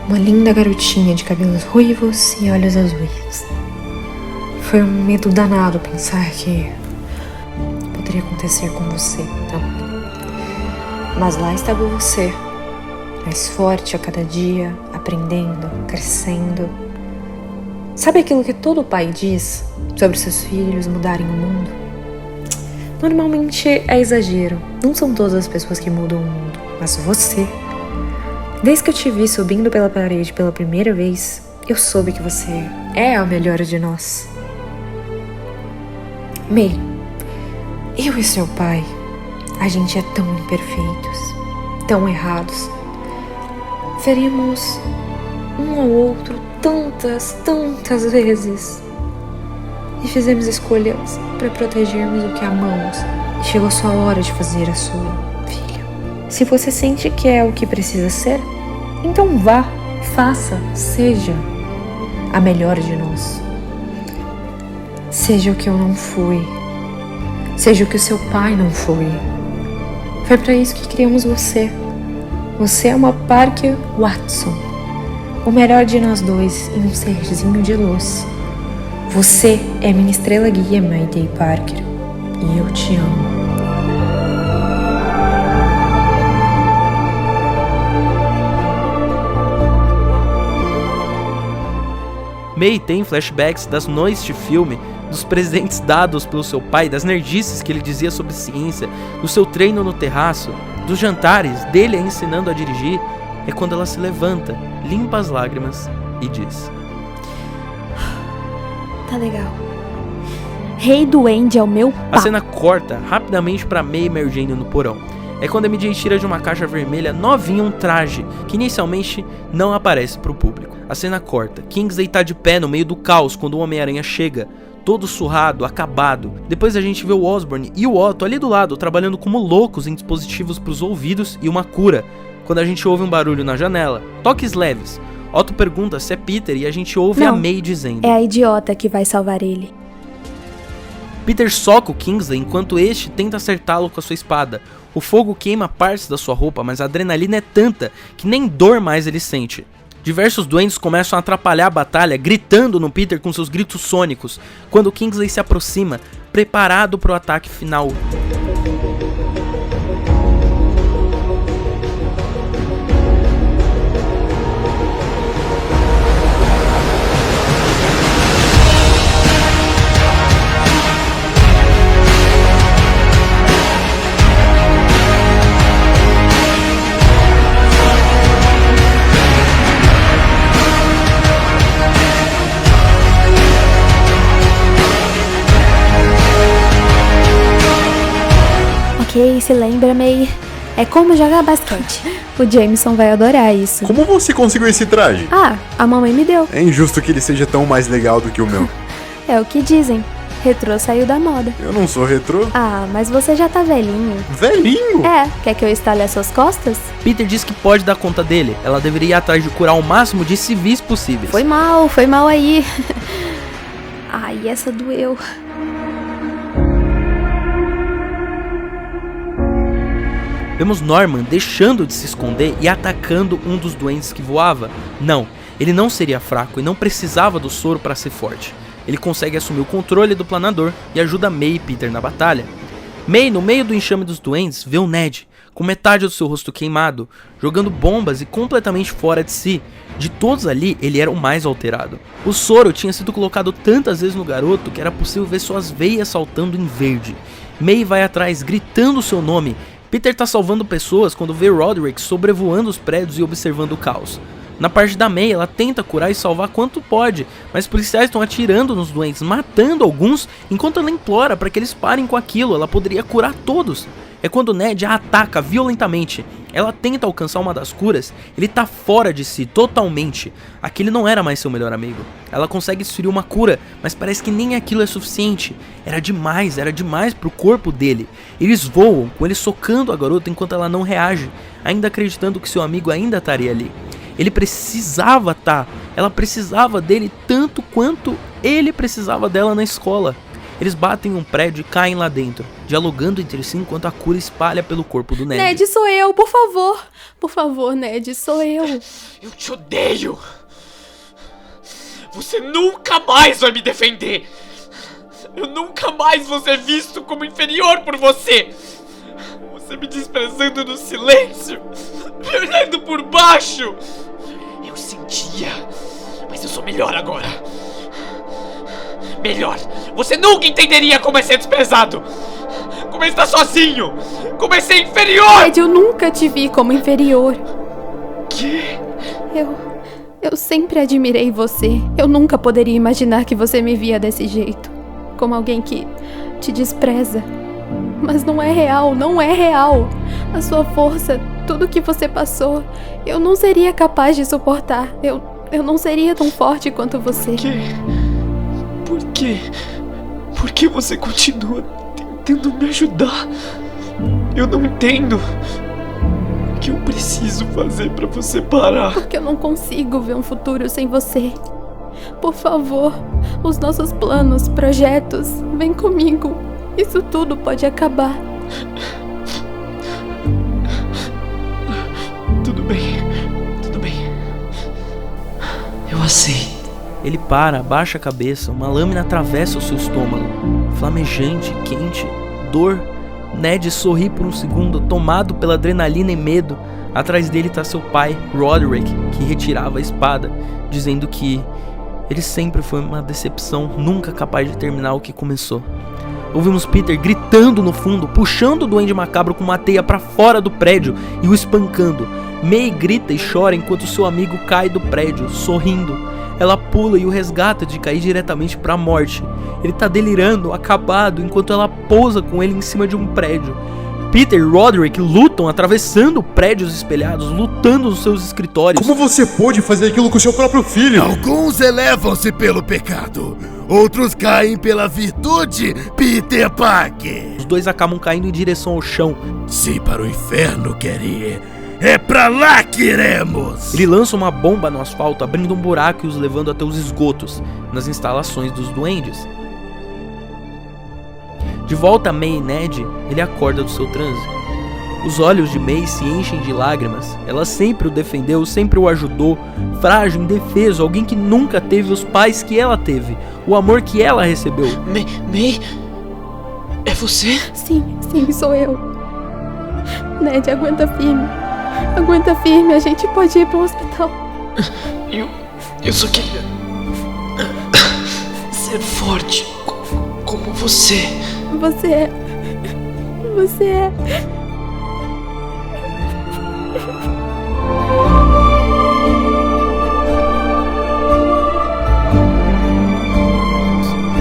uma linda garotinha de cabelos ruivos e olhos azuis. Foi um medo danado pensar que poderia acontecer com você também. Mas lá estava você, mais forte a cada dia, aprendendo, crescendo. Sabe aquilo que todo pai diz sobre seus filhos mudarem o mundo? Normalmente é exagero. Não são todas as pessoas que mudam o mundo, mas você. Desde que eu te vi subindo pela parede pela primeira vez, eu soube que você é a melhor de nós. May, eu e seu pai, a gente é tão imperfeitos, tão errados. Ferimos um ao outro tantas vezes. E fizemos escolhas para protegermos o que amamos. E chegou a sua hora de fazer a sua, filho. Se você sente que é o que precisa ser, então vá, faça, seja a melhor de nós. Seja o que eu não fui. Seja o que o seu pai não foi. Foi para isso que criamos você. Você é uma Parker Watson. O melhor de nós dois e um serzinho de luz. Você é minha estrela guia, Mayday Parker. E eu te amo. May tem flashbacks das noites de filme, dos presentes dados pelo seu pai, das nerdices que ele dizia sobre ciência, do seu treino no terraço, dos jantares, dele a ensinando a dirigir. É quando ela se levanta, limpa as lágrimas e diz: Tá legal. Rei Duende é o meu A cena corta rapidamente pra May emergindo no porão. É quando a MJ tira de uma caixa vermelha novinha um traje, que inicialmente não aparece pro público. A cena corta, Kingsley tá de pé no meio do caos quando o Homem-Aranha chega, todo surrado, acabado. Depois a gente vê o Osborn e o Otto ali do lado, trabalhando como loucos em dispositivos pros ouvidos e uma cura, quando a gente ouve um barulho na janela. Toques leves. Otto pergunta se é Peter e a gente ouve a May dizendo: É a idiota que vai salvar ele. Peter soca o Kingsley enquanto este tenta acertá-lo com a sua espada. O fogo queima partes da sua roupa, mas a adrenalina é tanta que nem dor mais ele sente. Diversos duendes começam a atrapalhar a batalha, gritando no Peter com seus gritos sônicos, quando Kingsley se aproxima, preparado para o ataque final. Ok, se lembra, May? É como jogar basquete. O Jameson vai adorar isso. Como você conseguiu esse traje? Ah, a mamãe me deu. É injusto que ele seja tão mais legal do que o meu. É o que dizem. Retrô saiu da moda. Eu não sou retrô. Ah, mas você já tá velhinho. Velhinho? É, quer que eu estale as suas costas? Peter diz que pode dar conta dele. Ela deveria ir atrás de curar o máximo de civis possíveis. Foi mal aí. Ai, essa doeu. Vemos Norman deixando de se esconder e atacando um dos duendes que voava. Não, ele não seria fraco e não precisava do soro para ser forte. Ele consegue assumir o controle do planador e ajuda May e Peter na batalha. May, no meio do enxame dos duendes, vê o Ned, com metade do seu rosto queimado, jogando bombas e completamente fora de si. De todos ali, ele era o mais alterado. O soro tinha sido colocado tantas vezes no garoto que era possível ver suas veias saltando em verde. May vai atrás, gritando seu nome. Peter tá salvando pessoas quando vê Roderick sobrevoando os prédios e observando o caos. Na parte da May, ela tenta curar e salvar quanto pode, mas os policiais estão atirando nos doentes, matando alguns, enquanto ela implora para que eles parem com aquilo, ela poderia curar todos. É quando Ned a ataca violentamente. Ela tenta alcançar uma das curas, ele tá fora de si, totalmente. Aquele não era mais seu melhor amigo. Ela consegue desferir uma cura, mas parece que nem aquilo é suficiente. Era demais pro corpo dele. Eles voam, com ele socando a garota enquanto ela não reage, ainda acreditando que seu amigo ainda estaria ali. Ele precisava estar, ela precisava dele tanto quanto ele precisava dela na escola. Eles batem em um prédio e caem lá dentro, dialogando entre si enquanto a cura espalha pelo corpo do Ned. Ned, sou eu, por favor. Por favor, Ned, sou eu. Eu te odeio. Você nunca mais vai me defender. Eu nunca mais vou ser visto como inferior por você. Você me desprezando no silêncio, me olhando por baixo. Eu sentia, mas eu sou melhor agora. Melhor. Você nunca entenderia como é ser desprezado. Como é estar sozinho. Como é ser inferior. Ned, eu nunca te vi como inferior. Que? Eu sempre admirei você. Eu nunca poderia imaginar que você me via desse jeito. Como alguém que te despreza. Mas não é real, não é real. A sua força, tudo que você passou, eu não seria capaz de suportar. Eu não seria tão forte quanto você. Por quê? Por que você continua tentando me ajudar? Eu não entendo. O que eu preciso fazer pra você parar? Porque eu não consigo ver um futuro sem você. Por favor, os nossos planos, projetos, vem comigo. Isso tudo pode acabar. Tudo bem. Eu aceito. Ele para, abaixa a cabeça, uma lâmina atravessa o seu estômago. Flamejante, quente, dor. Ned sorri por um segundo, tomado pela adrenalina e medo. Atrás dele está seu pai, Roderick, que retirava a espada, dizendo que ele sempre foi uma decepção, nunca capaz de terminar o que começou. Ouvimos Peter gritando no fundo, puxando o duende macabro com uma teia para fora do prédio e o espancando. May grita e chora enquanto seu amigo cai do prédio, sorrindo. Ela pula e o resgata de cair diretamente para a morte. Ele tá delirando, acabado, enquanto ela pousa com ele em cima de um prédio. Peter e Roderick lutam atravessando prédios espelhados, lutando nos seus escritórios. Como você pôde fazer aquilo com seu próprio filho? Alguns elevam-se pelo pecado, outros caem pela virtude, Peter Parker. Os dois acabam caindo em direção ao chão. Se para o inferno quer ir, é pra lá que iremos! Ele lança uma bomba no asfalto, abrindo um buraco e os levando até os esgotos, nas instalações dos duendes. De volta a May e Ned, ele acorda do seu transe. Os olhos de May se enchem de lágrimas. Ela sempre o defendeu, sempre o ajudou, frágil, indefeso, alguém que nunca teve os pais que ela teve, o amor que ela recebeu. May? É você? Sim, sou eu. Ned, aguenta firme, a gente pode ir pro hospital. Eu só queria ser forte como você. Você é.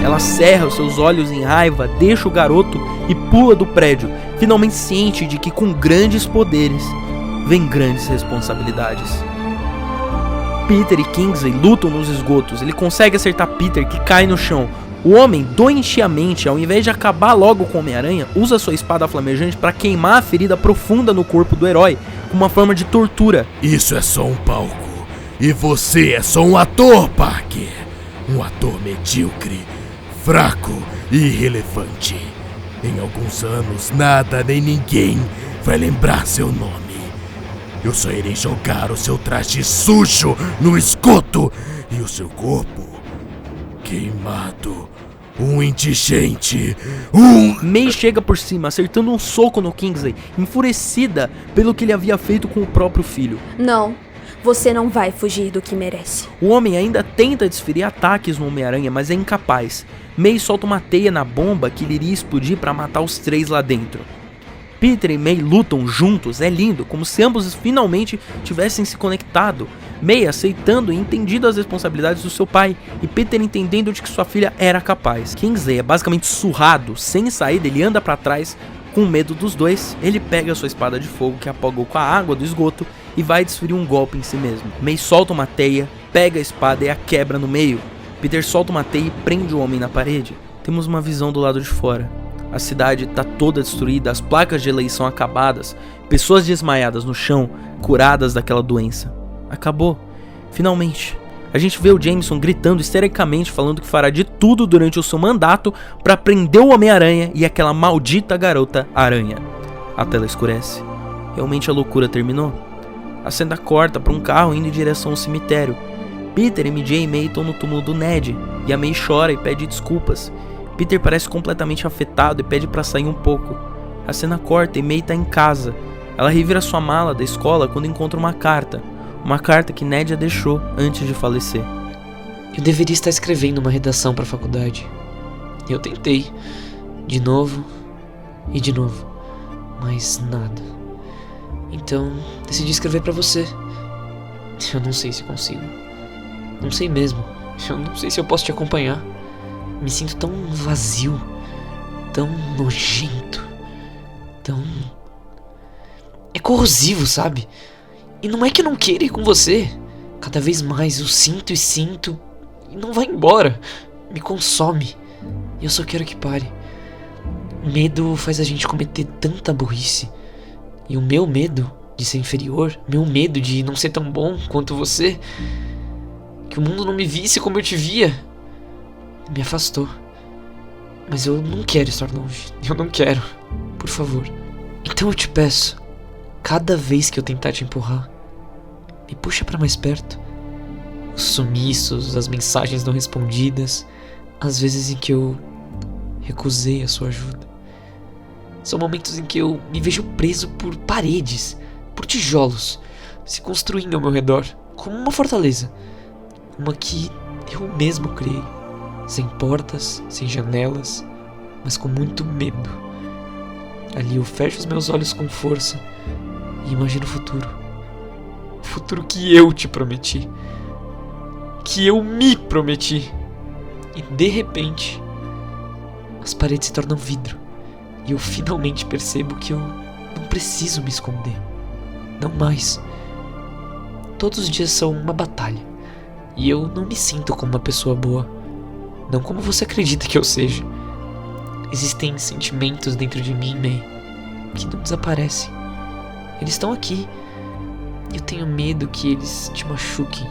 Ela cerra os seus olhos em raiva, deixa o garoto e pula do prédio, finalmente ciente de que com grandes poderes vem grandes responsabilidades. Peter e Kingsley lutam nos esgotos. Ele consegue acertar Peter, que cai no chão. O homem, doentiamente, ao invés de acabar logo com o Homem-Aranha, usa sua espada flamejante para queimar a ferida profunda no corpo do herói, como uma forma de tortura. Isso é só um palco, e você é só um ator, Parker. Um ator medíocre, fraco e irrelevante. Em alguns anos, nada nem ninguém vai lembrar seu nome. Eu só irei jogar o seu traje sujo no esgoto e o seu corpo queimado. Um indigente. May chega por cima, acertando um soco no Kingsley, enfurecida pelo que ele havia feito com o próprio filho. Não, você não vai fugir do que merece. O homem ainda tenta desferir ataques no Homem-Aranha, mas é incapaz. May solta uma teia na bomba que ele iria explodir para matar os três lá dentro. Peter e May lutam juntos, é lindo, como se ambos finalmente tivessem se conectado. May aceitando e entendendo as responsabilidades do seu pai, e Peter entendendo de que sua filha era capaz. Kingsley é basicamente surrado, sem saída, ele anda para trás, com medo dos dois. Ele pega sua espada de fogo que apagou com a água do esgoto e vai desferir um golpe em si mesmo. May solta uma teia, pega a espada e a quebra no meio. Peter solta uma teia e prende o homem na parede. Temos uma visão do lado de fora. A cidade está toda destruída, as placas de eleição acabadas, pessoas desmaiadas no chão, curadas daquela doença. Acabou. Finalmente. A gente vê o Jameson gritando histericamente, falando que fará de tudo durante o seu mandato para prender o Homem-Aranha e aquela maldita garota aranha. A tela escurece. Realmente a loucura terminou. A cena corta para um carro indo em direção ao cemitério. Peter, MJ e May estão no túmulo do Ned, e a May chora e pede desculpas. Peter parece completamente afetado e pede para sair um pouco. A cena corta e May tá em casa. Ela revira sua mala da escola quando encontra uma carta. Uma carta que Ned a deixou antes de falecer. Eu deveria estar escrevendo uma redação para a faculdade. Eu tentei. De novo e de novo. Mas nada. Então, decidi escrever para você. Eu não sei se consigo. Não sei mesmo. Eu não sei se eu posso te acompanhar. Me sinto tão vazio, tão nojento, tão... É corrosivo, sabe? E não é que eu não queira ir com você. Cada vez mais eu sinto e não vai embora. Me consome. E eu só quero que pare. Medo faz a gente cometer tanta burrice. E o meu medo de ser inferior, meu medo de não ser tão bom quanto você, que o mundo não me visse como eu te via, me afastou. Mas eu não quero estar longe. Eu não quero. Por favor. Então eu te peço, cada vez que eu tentar te empurrar, me puxa pra mais perto. Os sumiços, as mensagens não respondidas, as vezes em que eu recusei a sua ajuda. São momentos em que eu me vejo preso por paredes, por tijolos, se construindo ao meu redor, como uma fortaleza. Uma que eu mesmo criei. Sem portas, sem janelas, mas com muito medo. Ali eu fecho os meus olhos com força e imagino o futuro. O futuro que eu te prometi. Que eu me prometi. E de repente, as paredes se tornam vidro. E eu finalmente percebo que eu não preciso me esconder. Não mais. Todos os dias são uma batalha. E eu não me sinto como uma pessoa boa. Não como você acredita que eu seja. Existem sentimentos dentro de mim, May, que não desaparecem. Eles estão aqui. Eu tenho medo que eles te machuquem.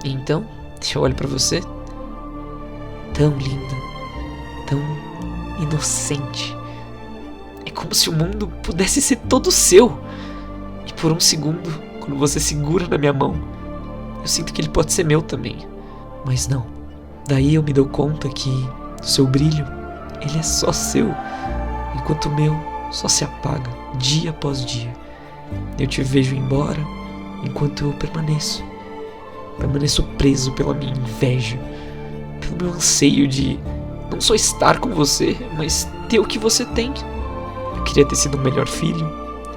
E então, eu olho pra você, tão linda, tão inocente. É como se o mundo pudesse ser todo seu. E por um segundo, quando você segura na minha mão, eu sinto que ele pode ser meu também. Mas não. Daí eu me dou conta que o seu brilho, ele é só seu, enquanto o meu só se apaga dia após dia. Eu te vejo embora, enquanto eu permaneço preso pela minha inveja, pelo meu anseio de não só estar com você, mas ter o que você tem. Eu queria ter sido um melhor filho,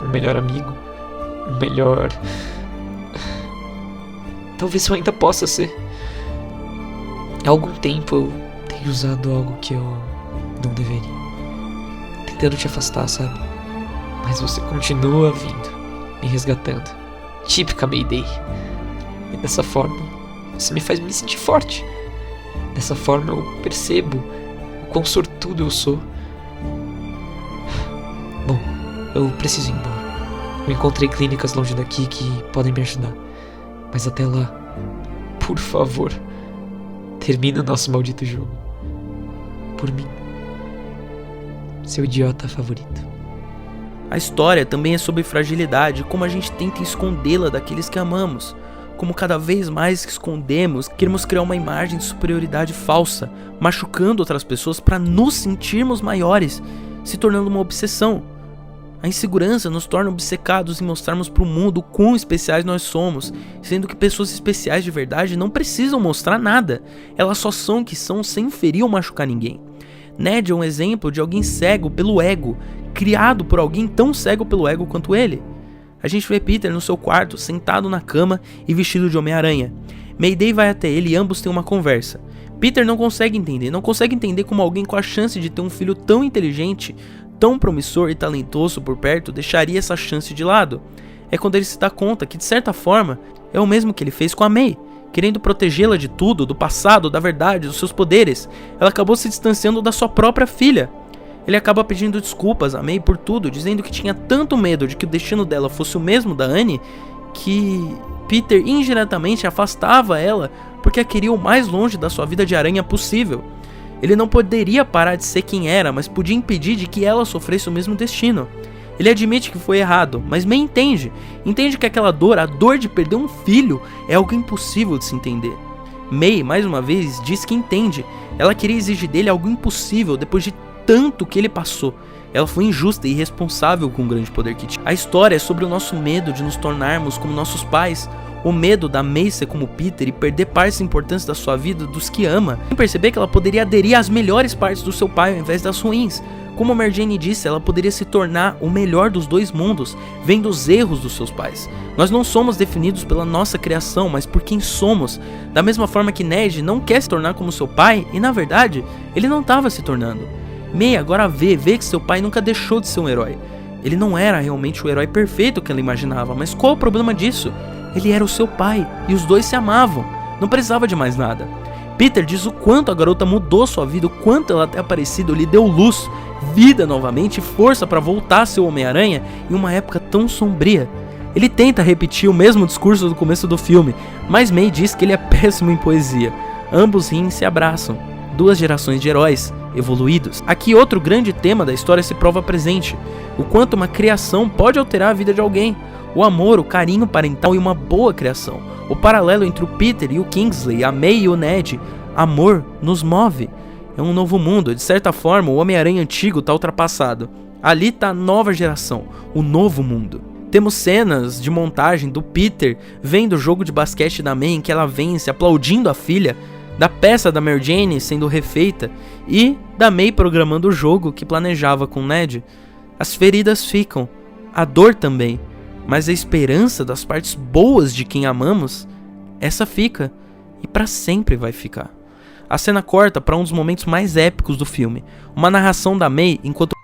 um melhor amigo, um melhor... Talvez eu ainda possa ser. Há algum tempo eu tenho usado algo que eu não deveria. Tentando te afastar, sabe? Mas você continua vindo, me resgatando. Típica Mayday. E dessa forma, você me faz me sentir forte. Dessa forma eu percebo o quão sortudo eu sou. Bom, eu preciso ir embora. Eu encontrei clínicas longe daqui que podem me ajudar. Mas até lá, por favor, termina o nosso maldito jogo. Por mim. Seu idiota favorito. A história também é sobre fragilidade, como a gente tenta escondê-la daqueles que amamos. Como cada vez mais que escondemos, queremos criar uma imagem de superioridade falsa, machucando outras pessoas para nos sentirmos maiores, se tornando uma obsessão. A insegurança nos torna obcecados em mostrarmos para o mundo o quão especiais nós somos, sendo que pessoas especiais de verdade não precisam mostrar nada, elas só são o que são sem ferir ou machucar ninguém. Ned é um exemplo de alguém cego pelo ego, criado por alguém tão cego pelo ego quanto ele. A gente vê Peter no seu quarto, sentado na cama e vestido de Homem-Aranha. Mayday vai até ele e ambos têm uma conversa. Peter não consegue entender como alguém com a chance de ter um filho tão inteligente, tão promissor e talentoso por perto deixaria essa chance de lado. É quando ele se dá conta que, de certa forma, é o mesmo que ele fez com a May. Querendo protegê-la de tudo, do passado, da verdade, dos seus poderes, ela acabou se distanciando da sua própria filha. Ele acaba pedindo desculpas a May por tudo, dizendo que tinha tanto medo de que o destino dela fosse o mesmo da Annie, que Peter indiretamente afastava ela porque a queria o mais longe da sua vida de aranha possível. Ele não poderia parar de ser quem era, mas podia impedir de que ela sofresse o mesmo destino. Ele admite que foi errado, mas May entende que aquela dor, a dor de perder um filho, é algo impossível de se entender. May, mais uma vez, diz que entende. Ela queria exigir dele algo impossível depois de tanto que ele passou. Ela foi injusta e irresponsável com o grande poder que tinha. A história é sobre o nosso medo de nos tornarmos como nossos pais, o medo da May ser como Peter e perder partes importantes da sua vida dos que ama, sem perceber que ela poderia aderir às melhores partes do seu pai ao invés das ruins. Como a Mary Jane disse, ela poderia se tornar o melhor dos dois mundos, vendo os erros dos seus pais. Nós não somos definidos pela nossa criação, mas por quem somos. Da mesma forma que Ned não quer se tornar como seu pai, e na verdade, ele não estava se tornando. May agora vê que seu pai nunca deixou de ser um herói. Ele não era realmente o herói perfeito que ela imaginava, mas qual o problema disso? Ele era o seu pai e os dois se amavam, não precisava de mais nada. Peter diz o quanto a garota mudou sua vida, o quanto ela ter aparecido lhe deu luz, vida novamente e força para voltar a ser o Homem-Aranha em uma época tão sombria. Ele tenta repetir o mesmo discurso do começo do filme, mas May diz que ele é péssimo em poesia. Ambos riem e se abraçam. Duas gerações de heróis evoluídos. Aqui outro grande tema da história se prova presente. O quanto uma criação pode alterar a vida de alguém. O amor, o carinho parental e uma boa criação. O paralelo entre o Peter e o Kingsley, a May e o Ned. Amor nos move. É um novo mundo. De certa forma, o Homem-Aranha antigo está ultrapassado. Ali está a nova geração, o novo mundo. Temos cenas de montagem do Peter vendo o jogo de basquete da May em que ela vence, aplaudindo a filha, da peça da Mary Jane sendo refeita e da May programando o jogo que planejava com Ned. As feridas ficam, a dor também, mas a esperança das partes boas de quem amamos, essa fica e para sempre vai ficar. A cena corta para um dos momentos mais épicos do filme, uma narração da May enquanto